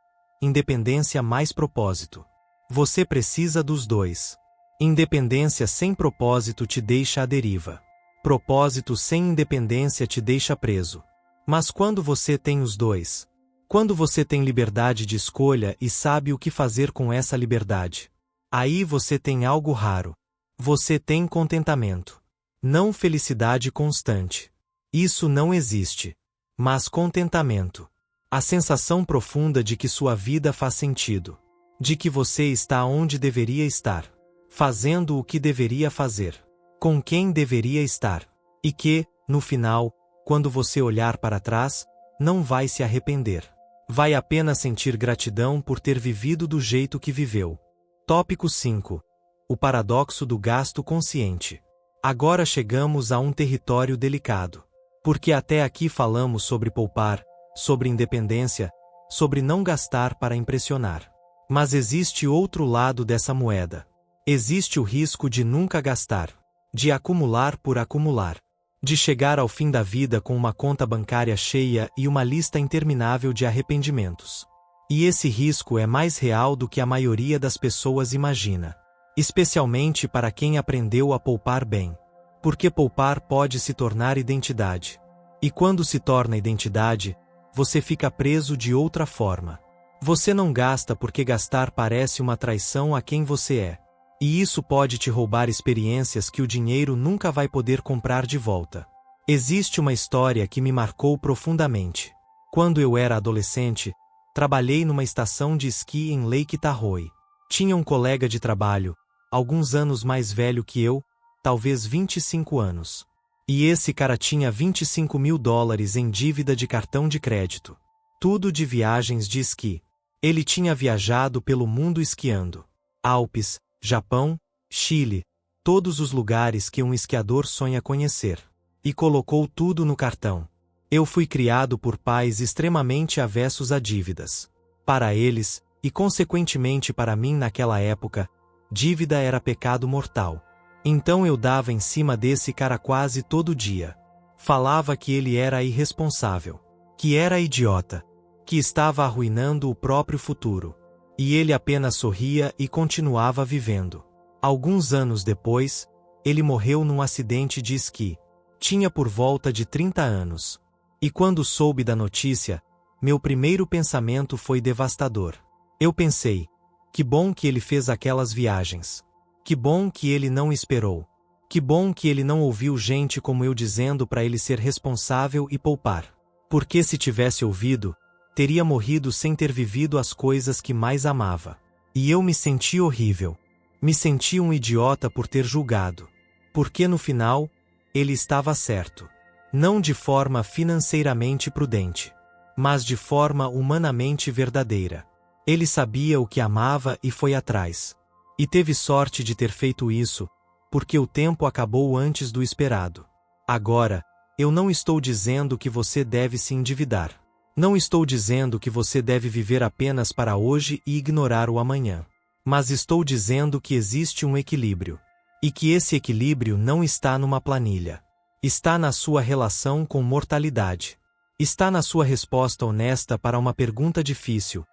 independência mais propósito. Você precisa dos dois. Independência sem propósito te deixa à deriva. Propósito sem independência te deixa preso. Mas quando você tem os dois, quando você tem liberdade de escolha e sabe o que fazer com essa liberdade, aí você tem algo raro. Você tem contentamento. Não felicidade constante. Isso não existe. Mas contentamento. A sensação profunda de que sua vida faz sentido. De que você está onde deveria estar. Fazendo o que deveria fazer. Com quem deveria estar. E que, no final, quando você olhar para trás, não vai se arrepender. Vai apenas sentir gratidão por ter vivido do jeito que viveu. Tópico 5. O paradoxo do gasto consciente. Agora chegamos a um território delicado. Porque até aqui falamos sobre poupar, sobre independência, sobre não gastar para impressionar. Mas existe outro lado dessa moeda. Existe o risco de nunca gastar. De acumular por acumular. De chegar ao fim da vida com uma conta bancária cheia e uma lista interminável de arrependimentos. E esse risco é mais real do que a maioria das pessoas imagina. Especialmente para quem aprendeu a poupar bem. Porque poupar pode se tornar identidade. E quando se torna identidade, você fica preso de outra forma. Você não gasta porque gastar parece uma traição a quem você é. E isso pode te roubar experiências que o dinheiro nunca vai poder comprar de volta. Existe uma história que me marcou profundamente. Quando eu era adolescente, trabalhei numa estação de esqui em Lake Tahoe. Tinha um colega de trabalho, alguns anos mais velho que eu, talvez 25 anos. E esse cara tinha $25.000 em dívida de cartão de crédito. Tudo de viagens de esqui. Ele tinha viajado pelo mundo esquiando. Alpes, Japão, Chile, todos os lugares que um esquiador sonha conhecer. E colocou tudo no cartão. Eu fui criado por pais extremamente avessos a dívidas. Para eles, e consequentemente para mim naquela época, dívida era pecado mortal. Então eu dava em cima desse cara quase todo dia. Falava que ele era irresponsável. Que era idiota. Que estava arruinando o próprio futuro. E ele apenas sorria e continuava vivendo. Alguns anos depois, ele morreu num acidente de esqui. Tinha por volta de 30 anos. E quando soube da notícia, meu primeiro pensamento foi devastador. Eu pensei, que bom que ele fez aquelas viagens. Que bom que ele não esperou. Que bom que ele não ouviu gente como eu dizendo para ele ser responsável e poupar. Porque se tivesse ouvido, teria morrido sem ter vivido as coisas que mais amava. E eu me senti horrível. Me senti um idiota por ter julgado. Porque no final, ele estava certo. Não de forma financeiramente prudente, mas de forma humanamente verdadeira. Ele sabia o que amava e foi atrás. E teve sorte de ter feito isso, porque o tempo acabou antes do esperado. Agora, eu não estou dizendo que você deve se endividar. Não estou dizendo que você deve viver apenas para hoje e ignorar o amanhã. Mas estou dizendo que existe um equilíbrio. E que esse equilíbrio não está numa planilha. Está na sua relação com mortalidade. Está na sua resposta honesta para uma pergunta difícil.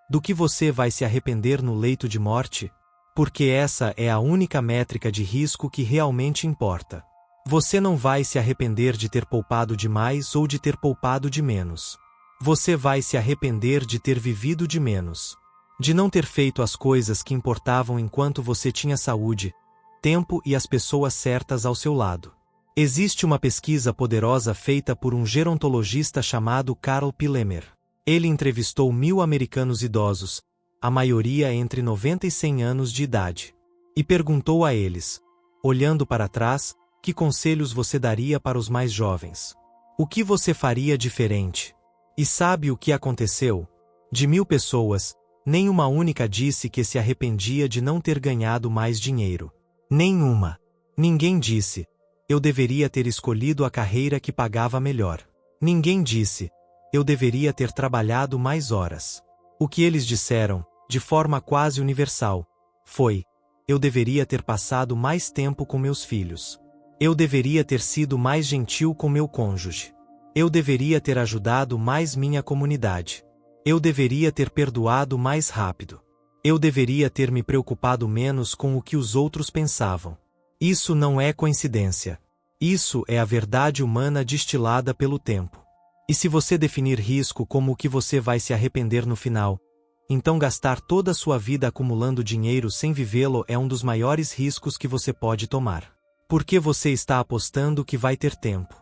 Do que você vai se arrepender no leito de morte? Porque essa é a única métrica de risco que realmente importa. Você não vai se arrepender de ter poupado demais ou de ter poupado de menos. Você vai se arrepender de ter vivido de menos. De não ter feito as coisas que importavam enquanto você tinha saúde, tempo e as pessoas certas ao seu lado. Existe uma pesquisa poderosa feita por um gerontologista chamado Carl Pilemer. Ele entrevistou 1.000 americanos idosos, a maioria entre 90 e 100 anos de idade. E perguntou a eles, olhando para trás, que conselhos você daria para os mais jovens? O que você faria diferente? E sabe o que aconteceu? De 1.000 pessoas, nenhuma única disse que se arrependia de não ter ganhado mais dinheiro. Nenhuma. Ninguém disse, eu deveria ter escolhido a carreira que pagava melhor. Ninguém disse, eu deveria ter trabalhado mais horas. O que eles disseram, de forma quase universal, foi: eu deveria ter passado mais tempo com meus filhos. Eu deveria ter sido mais gentil com meu cônjuge. Eu deveria ter ajudado mais minha comunidade. Eu deveria ter perdoado mais rápido. Eu deveria ter me preocupado menos com o que os outros pensavam. Isso não é coincidência. Isso é a verdade humana destilada pelo tempo. E se você definir risco como o que você vai se arrepender no final, então gastar toda a sua vida acumulando dinheiro sem vivê-lo é um dos maiores riscos que você pode tomar. Porque você está apostando que vai ter tempo.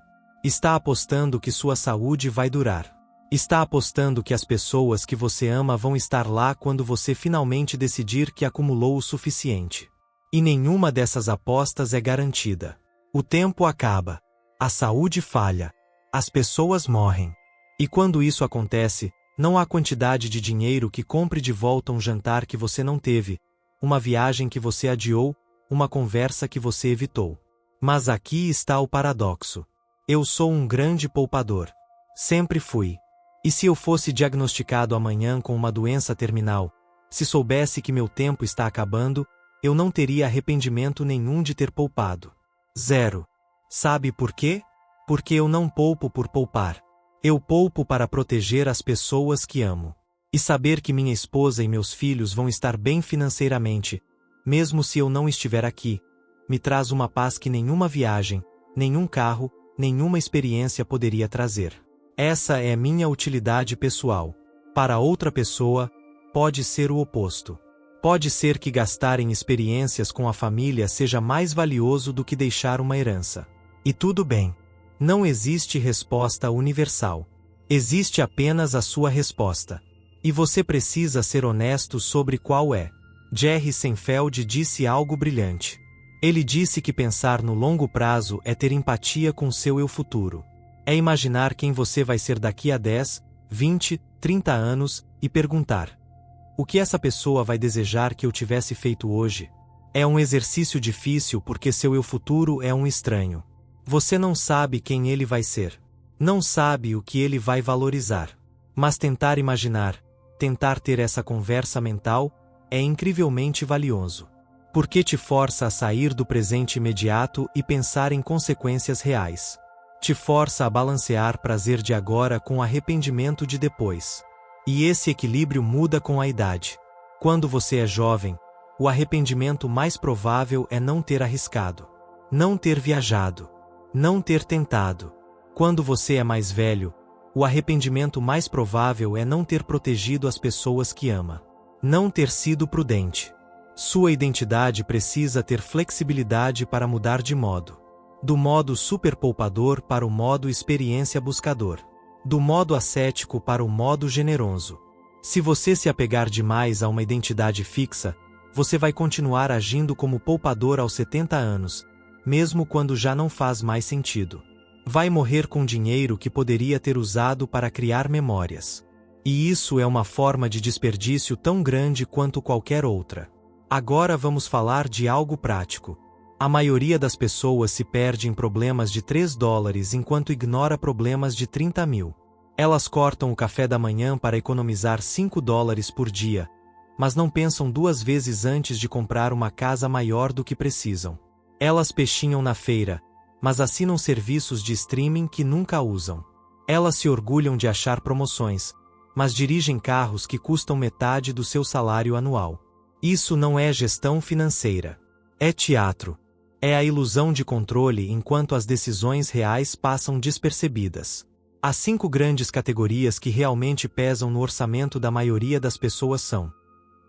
Está apostando que sua saúde vai durar. Está apostando que as pessoas que você ama vão estar lá quando você finalmente decidir que acumulou o suficiente. E nenhuma dessas apostas é garantida. O tempo acaba. A saúde falha. As pessoas morrem. E quando isso acontece, não há quantidade de dinheiro que compre de volta um jantar que você não teve, uma viagem que você adiou, uma conversa que você evitou. Mas aqui está o paradoxo. Eu sou um grande poupador. Sempre fui. E se eu fosse diagnosticado amanhã com uma doença terminal, se soubesse que meu tempo está acabando, eu não teria arrependimento nenhum de ter poupado. Zero. Sabe por quê? Porque eu não poupo por poupar. Eu poupo para proteger as pessoas que amo. E saber que minha esposa e meus filhos vão estar bem financeiramente, mesmo se eu não estiver aqui, me traz uma paz que nenhuma viagem, nenhum carro, nenhuma experiência poderia trazer. Essa é minha utilidade pessoal. Para outra pessoa, pode ser o oposto. Pode ser que gastar em experiências com a família seja mais valioso do que deixar uma herança. E tudo bem. Não existe resposta universal. Existe apenas a sua resposta. E você precisa ser honesto sobre qual é. Jerry Seinfeld disse algo brilhante. Ele disse que pensar no longo prazo é ter empatia com seu eu futuro. É imaginar quem você vai ser daqui a 10, 20, 30 anos e perguntar: o que essa pessoa vai desejar que eu tivesse feito hoje? É um exercício difícil porque seu eu futuro é um estranho. Você não sabe quem ele vai ser. Não sabe o que ele vai valorizar. Mas tentar imaginar, tentar ter essa conversa mental, é incrivelmente valioso. Porque te força a sair do presente imediato e pensar em consequências reais. Te força a balancear prazer de agora com arrependimento de depois. E esse equilíbrio muda com a idade. Quando você é jovem, o arrependimento mais provável é não ter arriscado, não ter viajado, não ter tentado. Quando você é mais velho, o arrependimento mais provável é não ter protegido as pessoas que ama, não ter sido prudente. Sua identidade precisa ter flexibilidade para mudar de modo. Do modo super poupador para o modo experiência buscador. Do modo ascético para o modo generoso. Se você se apegar demais a uma identidade fixa, você vai continuar agindo como poupador aos 70 anos, mesmo quando já não faz mais sentido. Vai morrer com dinheiro que poderia ter usado para criar memórias. E isso é uma forma de desperdício tão grande quanto qualquer outra. Agora vamos falar de algo prático. A maioria das pessoas se perde em problemas de $3 enquanto ignora problemas de 30 mil. Elas cortam o café da manhã para economizar $5 por dia, mas não pensam duas vezes antes de comprar uma casa maior do que precisam. Elas pechinham na feira, mas assinam serviços de streaming que nunca usam. Elas se orgulham de achar promoções, mas dirigem carros que custam metade do seu salário anual. Isso não é gestão financeira. É teatro. É a ilusão de controle enquanto as decisões reais passam despercebidas. As 5 grandes categorias que realmente pesam no orçamento da maioria das pessoas são: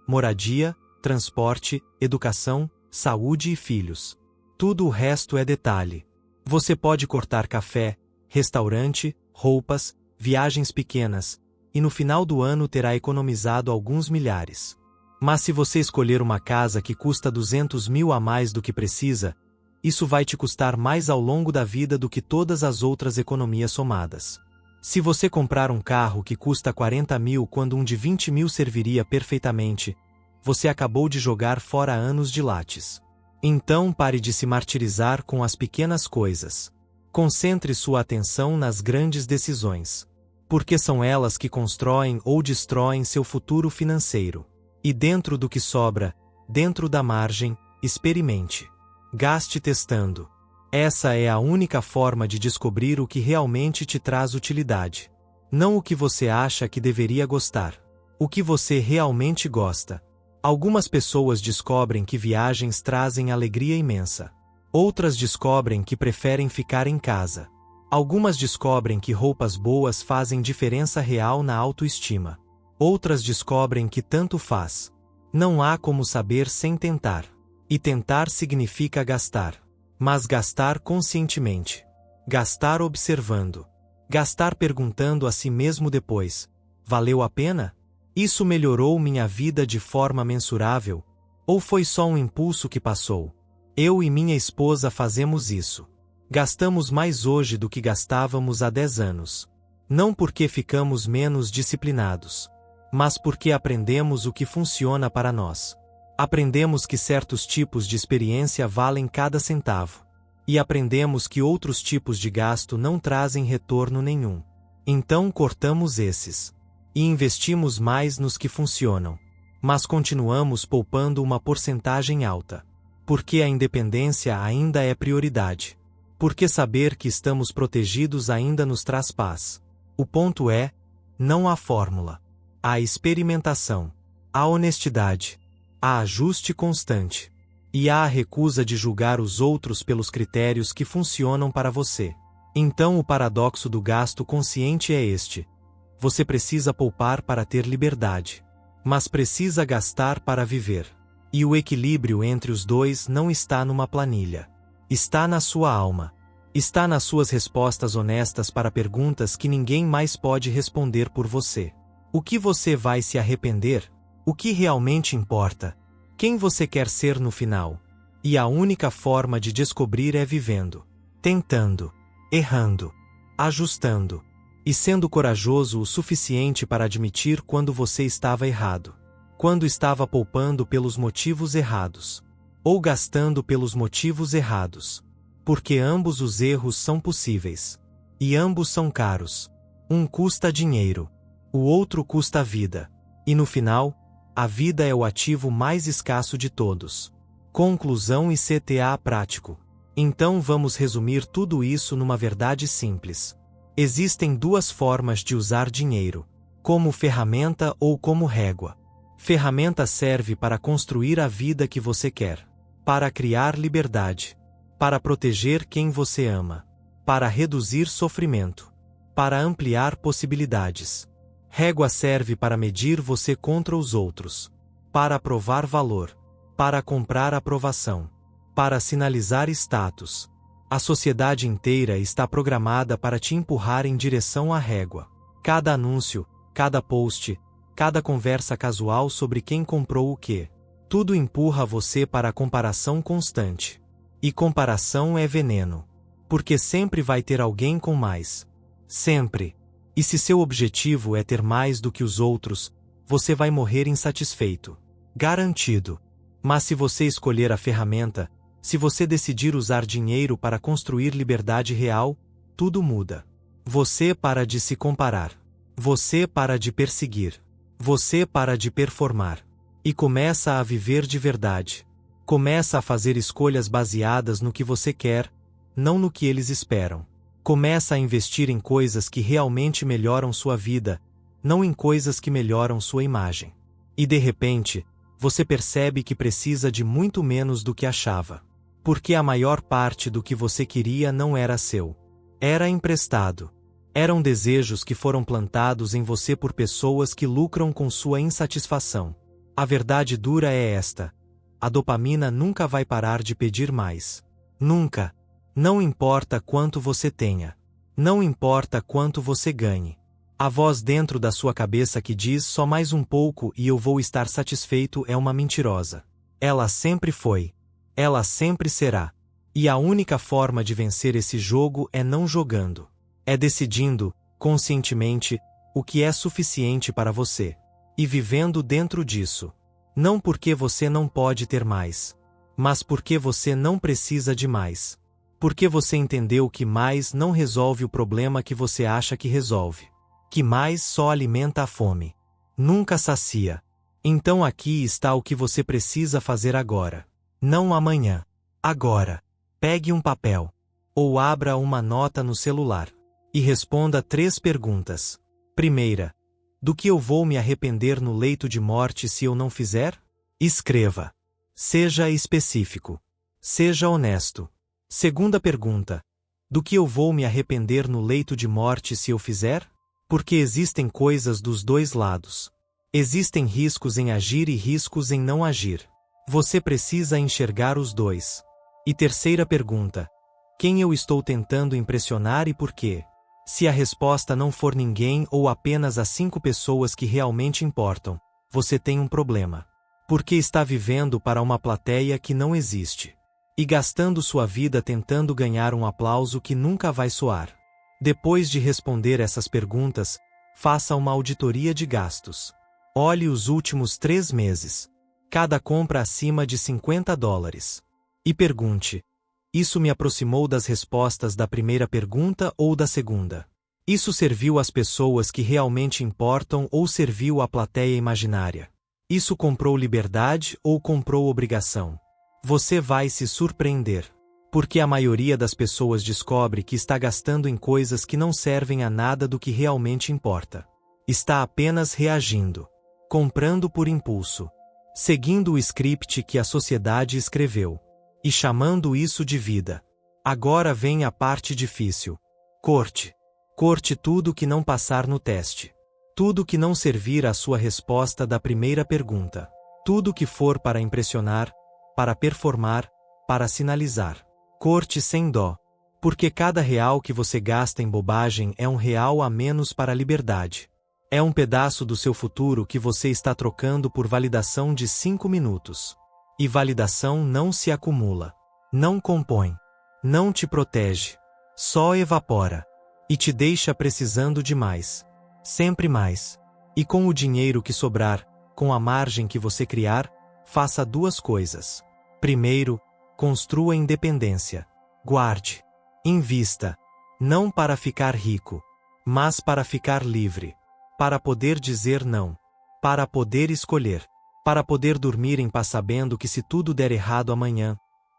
moradia, transporte, educação, saúde e filhos. Tudo o resto é detalhe. Você pode cortar café, restaurante, roupas, viagens pequenas, e no final do ano terá economizado alguns milhares. Mas se você escolher uma casa que custa 200 mil a mais do que precisa, isso vai te custar mais ao longo da vida do que todas as outras economias somadas. Se você comprar um carro que custa 40 mil quando um de 20 mil serviria perfeitamente, você acabou de jogar fora anos de lattes. Então pare de se martirizar com as pequenas coisas. Concentre sua atenção nas grandes decisões. Porque são elas que constroem ou destroem seu futuro financeiro. E dentro do que sobra, dentro da margem, experimente. Gaste testando. Essa é a única forma de descobrir o que realmente te traz utilidade. Não o que você acha que deveria gostar. O que você realmente gosta. Algumas pessoas descobrem que viagens trazem alegria imensa. Outras descobrem que preferem ficar em casa. Algumas descobrem que roupas boas fazem diferença real na autoestima. Outras descobrem que tanto faz. Não há como saber sem tentar. E tentar significa gastar. Mas gastar conscientemente. Gastar observando. Gastar perguntando a si mesmo depois: valeu a pena? Isso melhorou minha vida de forma mensurável? Ou foi só um impulso que passou? Eu e minha esposa fazemos isso. Gastamos mais hoje do que gastávamos há 10 anos. Não porque ficamos menos disciplinados, mas porque aprendemos o que funciona para nós. Aprendemos que certos tipos de experiência valem cada centavo. E aprendemos que outros tipos de gasto não trazem retorno nenhum. Então cortamos esses. E investimos mais nos que funcionam. Mas continuamos poupando uma porcentagem alta. Porque a independência ainda é prioridade. Porque saber que estamos protegidos ainda nos traz paz. O ponto é: não há fórmula. Há experimentação. Há honestidade. Há ajuste constante. E há a recusa de julgar os outros pelos critérios que funcionam para você. Então o paradoxo do gasto consciente é este. Você precisa poupar para ter liberdade. Mas precisa gastar para viver. E o equilíbrio entre os dois não está numa planilha. Está na sua alma. Está nas suas respostas honestas para perguntas que ninguém mais pode responder por você. O que você vai se arrepender? O que realmente importa? Quem você quer ser no final? E a única forma de descobrir é vivendo. Tentando. Errando. Ajustando. E sendo corajoso o suficiente para admitir quando você estava errado. Quando estava poupando pelos motivos errados. Ou gastando pelos motivos errados. Porque ambos os erros são possíveis. E ambos são caros. Um custa dinheiro. O outro custa vida. E no final, a vida é o ativo mais escasso de todos. Conclusão e CTA prático. Então vamos resumir tudo isso numa verdade simples. Existem duas formas de usar dinheiro: como ferramenta ou como régua. Ferramenta serve para construir a vida que você quer, para criar liberdade, para proteger quem você ama, para reduzir sofrimento, para ampliar possibilidades. Régua serve para medir você contra os outros, para provar valor, para comprar aprovação, para sinalizar status. A sociedade inteira está programada para te empurrar em direção à régua. Cada anúncio, cada post, cada conversa casual sobre quem comprou o quê. Tudo empurra você para a comparação constante. E comparação é veneno. Porque sempre vai ter alguém com mais. Sempre. E se seu objetivo é ter mais do que os outros, você vai morrer insatisfeito. Garantido. Mas se você escolher a ferramenta, se você decidir usar dinheiro para construir liberdade real, tudo muda. Você para de se comparar. Você para de perseguir. Você para de performar. E começa a viver de verdade. Começa a fazer escolhas baseadas no que você quer, não no que eles esperam. Começa a investir em coisas que realmente melhoram sua vida, não em coisas que melhoram sua imagem. E de repente, você percebe que precisa de muito menos do que achava. Porque a maior parte do que você queria não era seu. Era emprestado. Eram desejos que foram plantados em você por pessoas que lucram com sua insatisfação. A verdade dura é esta: a dopamina nunca vai parar de pedir mais. Nunca. Não importa quanto você tenha. Não importa quanto você ganhe. A voz dentro da sua cabeça que diz só mais um pouco e eu vou estar satisfeito é uma mentirosa. Ela sempre foi. Ela sempre será. E a única forma de vencer esse jogo é não jogando. É decidindo, conscientemente, o que é suficiente para você. E vivendo dentro disso. Não porque você não pode ter mais, mas porque você não precisa de mais. Porque você entendeu que mais não resolve o problema que você acha que resolve. Que mais só alimenta a fome. Nunca sacia. Então aqui está o que você precisa fazer agora. Não amanhã. Agora. Pegue um papel. Ou abra uma nota no celular. E responda 3 perguntas. Primeira. Do que eu vou me arrepender no leito de morte se eu não fizer? Escreva. Seja específico. Seja honesto. Segunda pergunta. Do que eu vou me arrepender no leito de morte se eu fizer? Porque existem coisas dos dois lados. Existem riscos em agir e riscos em não agir. Você precisa enxergar os dois. E terceira pergunta. Quem eu estou tentando impressionar e por quê? Se a resposta não for ninguém ou apenas as 5 pessoas que realmente importam, você tem um problema. Porque está vivendo para uma plateia que não existe. E gastando sua vida tentando ganhar um aplauso que nunca vai soar. Depois de responder essas perguntas, faça uma auditoria de gastos. Olhe os últimos 3 meses. Cada compra acima de $50. E pergunte: isso me aproximou das respostas da primeira pergunta ou da segunda? Isso serviu às pessoas que realmente importam ou serviu à plateia imaginária? Isso comprou liberdade ou comprou obrigação? Você vai se surpreender. Porque a maioria das pessoas descobre que está gastando em coisas que não servem a nada do que realmente importa. Está apenas reagindo. Comprando por impulso. Seguindo o script que a sociedade escreveu. E chamando isso de vida. Agora vem a parte difícil. Corte. Corte tudo que não passar no teste. Tudo que não servir à sua resposta da primeira pergunta. Tudo que for para impressionar, para performar, para sinalizar. Corte sem dó. Porque cada real que você gasta em bobagem é um real a menos para a liberdade. É um pedaço do seu futuro que você está trocando por validação de 5 minutos. E validação não se acumula. Não compõe. Não te protege. Só evapora. E te deixa precisando de mais. Sempre mais. E com o dinheiro que sobrar, com a margem que você criar, faça 2 coisas. Primeiro, construa independência. Guarde. Invista. Não para ficar rico, mas para ficar livre. Para poder dizer não. Para poder escolher. Para poder dormir em paz sabendo que se tudo der errado amanhã,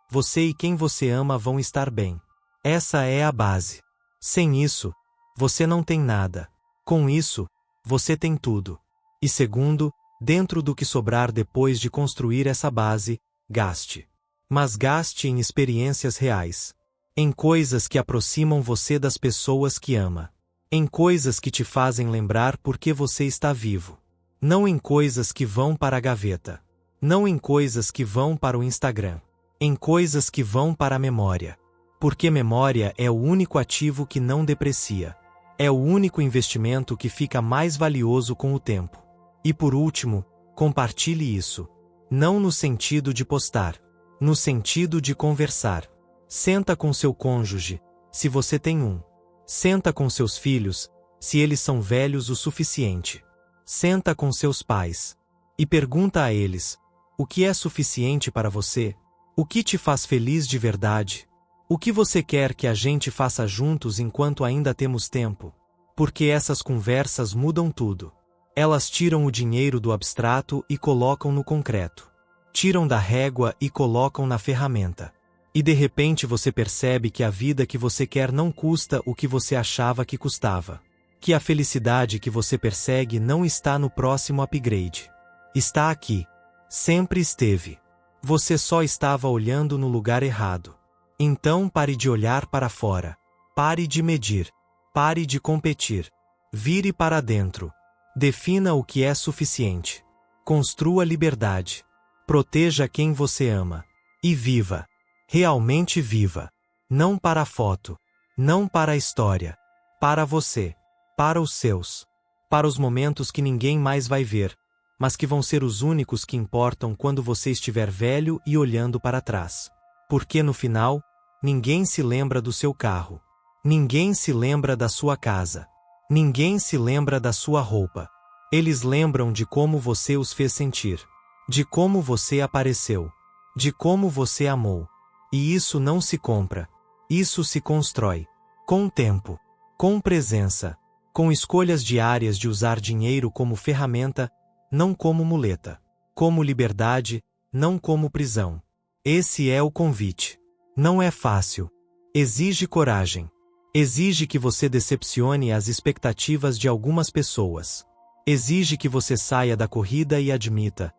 você e quem você ama vão estar bem. Essa é a base. Sem isso, você não tem nada. Com isso, você tem tudo. E segundo, dentro do que sobrar depois de construir essa base, gaste. Mas gaste em experiências reais. Em coisas que aproximam você das pessoas que ama. Em coisas que te fazem lembrar por que você está vivo. Não em coisas que vão para a gaveta. Não em coisas que vão para o Instagram. Em coisas que vão para a memória. Porque memória é o único ativo que não deprecia. É o único investimento que fica mais valioso com o tempo. E por último, compartilhe isso. Não no sentido de postar. No sentido de conversar. Senta com seu cônjuge, se você tem um. Senta com seus filhos, se eles são velhos o suficiente. Senta com seus pais. E pergunta a eles: o que é suficiente para você? O que te faz feliz de verdade? O que você quer que a gente faça juntos enquanto ainda temos tempo? Porque essas conversas mudam tudo. Elas tiram o dinheiro do abstrato e colocam no concreto. Tiram da régua e colocam na ferramenta. E de repente você percebe que a vida que você quer não custa o que você achava que custava. Que a felicidade que você persegue não está no próximo upgrade. Está aqui. Sempre esteve. Você só estava olhando no lugar errado. Então pare de olhar para fora. Pare de medir. Pare de competir. Vire para dentro. Defina o que é suficiente. Construa liberdade. Proteja quem você ama. E viva. Realmente viva. Não para a foto. Não para a história. Para você. Para os seus. Para os momentos que ninguém mais vai ver, mas que vão ser os únicos que importam quando você estiver velho e olhando para trás. Porque no final, ninguém se lembra do seu carro. Ninguém se lembra da sua casa. Ninguém se lembra da sua roupa. Eles lembram de como você os fez sentir. De como você apareceu. De como você amou. E isso não se compra. Isso se constrói. Com tempo. Com presença. Com escolhas diárias de usar dinheiro como ferramenta, não como muleta. Como liberdade, não como prisão. Esse é o convite. Não é fácil. Exige coragem. Exige que você decepcione as expectativas de algumas pessoas. Exige que você saia da corrida e admita: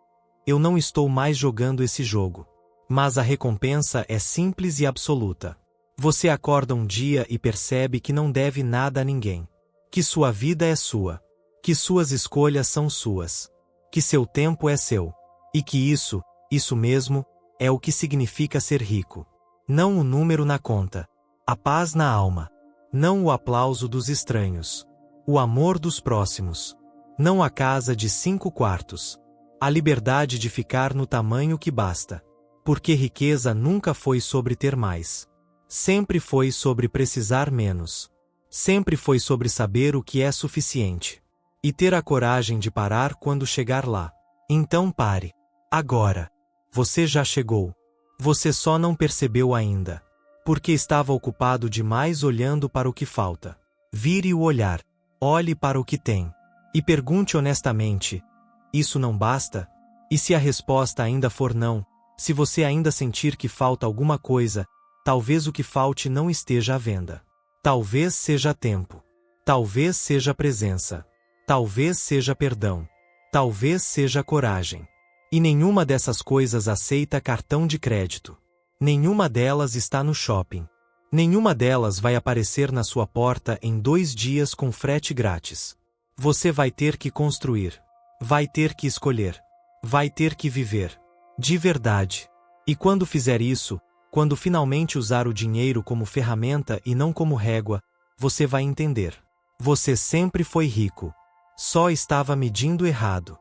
eu não estou mais jogando esse jogo. Mas a recompensa é simples e absoluta. Você acorda um dia e percebe que não deve nada a ninguém. Que sua vida é sua. Que suas escolhas são suas. Que seu tempo é seu. E que isso mesmo, é o que significa ser rico. Não o número na conta. A paz na alma. Não o aplauso dos estranhos. O amor dos próximos. Não a casa de 5 quartos. A liberdade de ficar no tamanho que basta. Porque riqueza nunca foi sobre ter mais. Sempre foi sobre precisar menos. Sempre foi sobre saber o que é suficiente. E ter a coragem de parar quando chegar lá. Então pare. Agora. Você já chegou. Você só não percebeu ainda. Porque estava ocupado demais olhando para o que falta. Vire o olhar. Olhe para o que tem. E pergunte honestamente: isso não basta? E se a resposta ainda for não, se você ainda sentir que falta alguma coisa, talvez o que falte não esteja à venda. Talvez seja tempo. Talvez seja presença. Talvez seja perdão. Talvez seja coragem. E nenhuma dessas coisas aceita cartão de crédito. Nenhuma delas está no shopping. Nenhuma delas vai aparecer na sua porta em 2 dias com frete grátis. Você vai ter que construir. Vai ter que escolher. Vai ter que viver. De verdade. E quando fizer isso, quando finalmente usar o dinheiro como ferramenta e não como régua, você vai entender. Você sempre foi rico. Só estava medindo errado.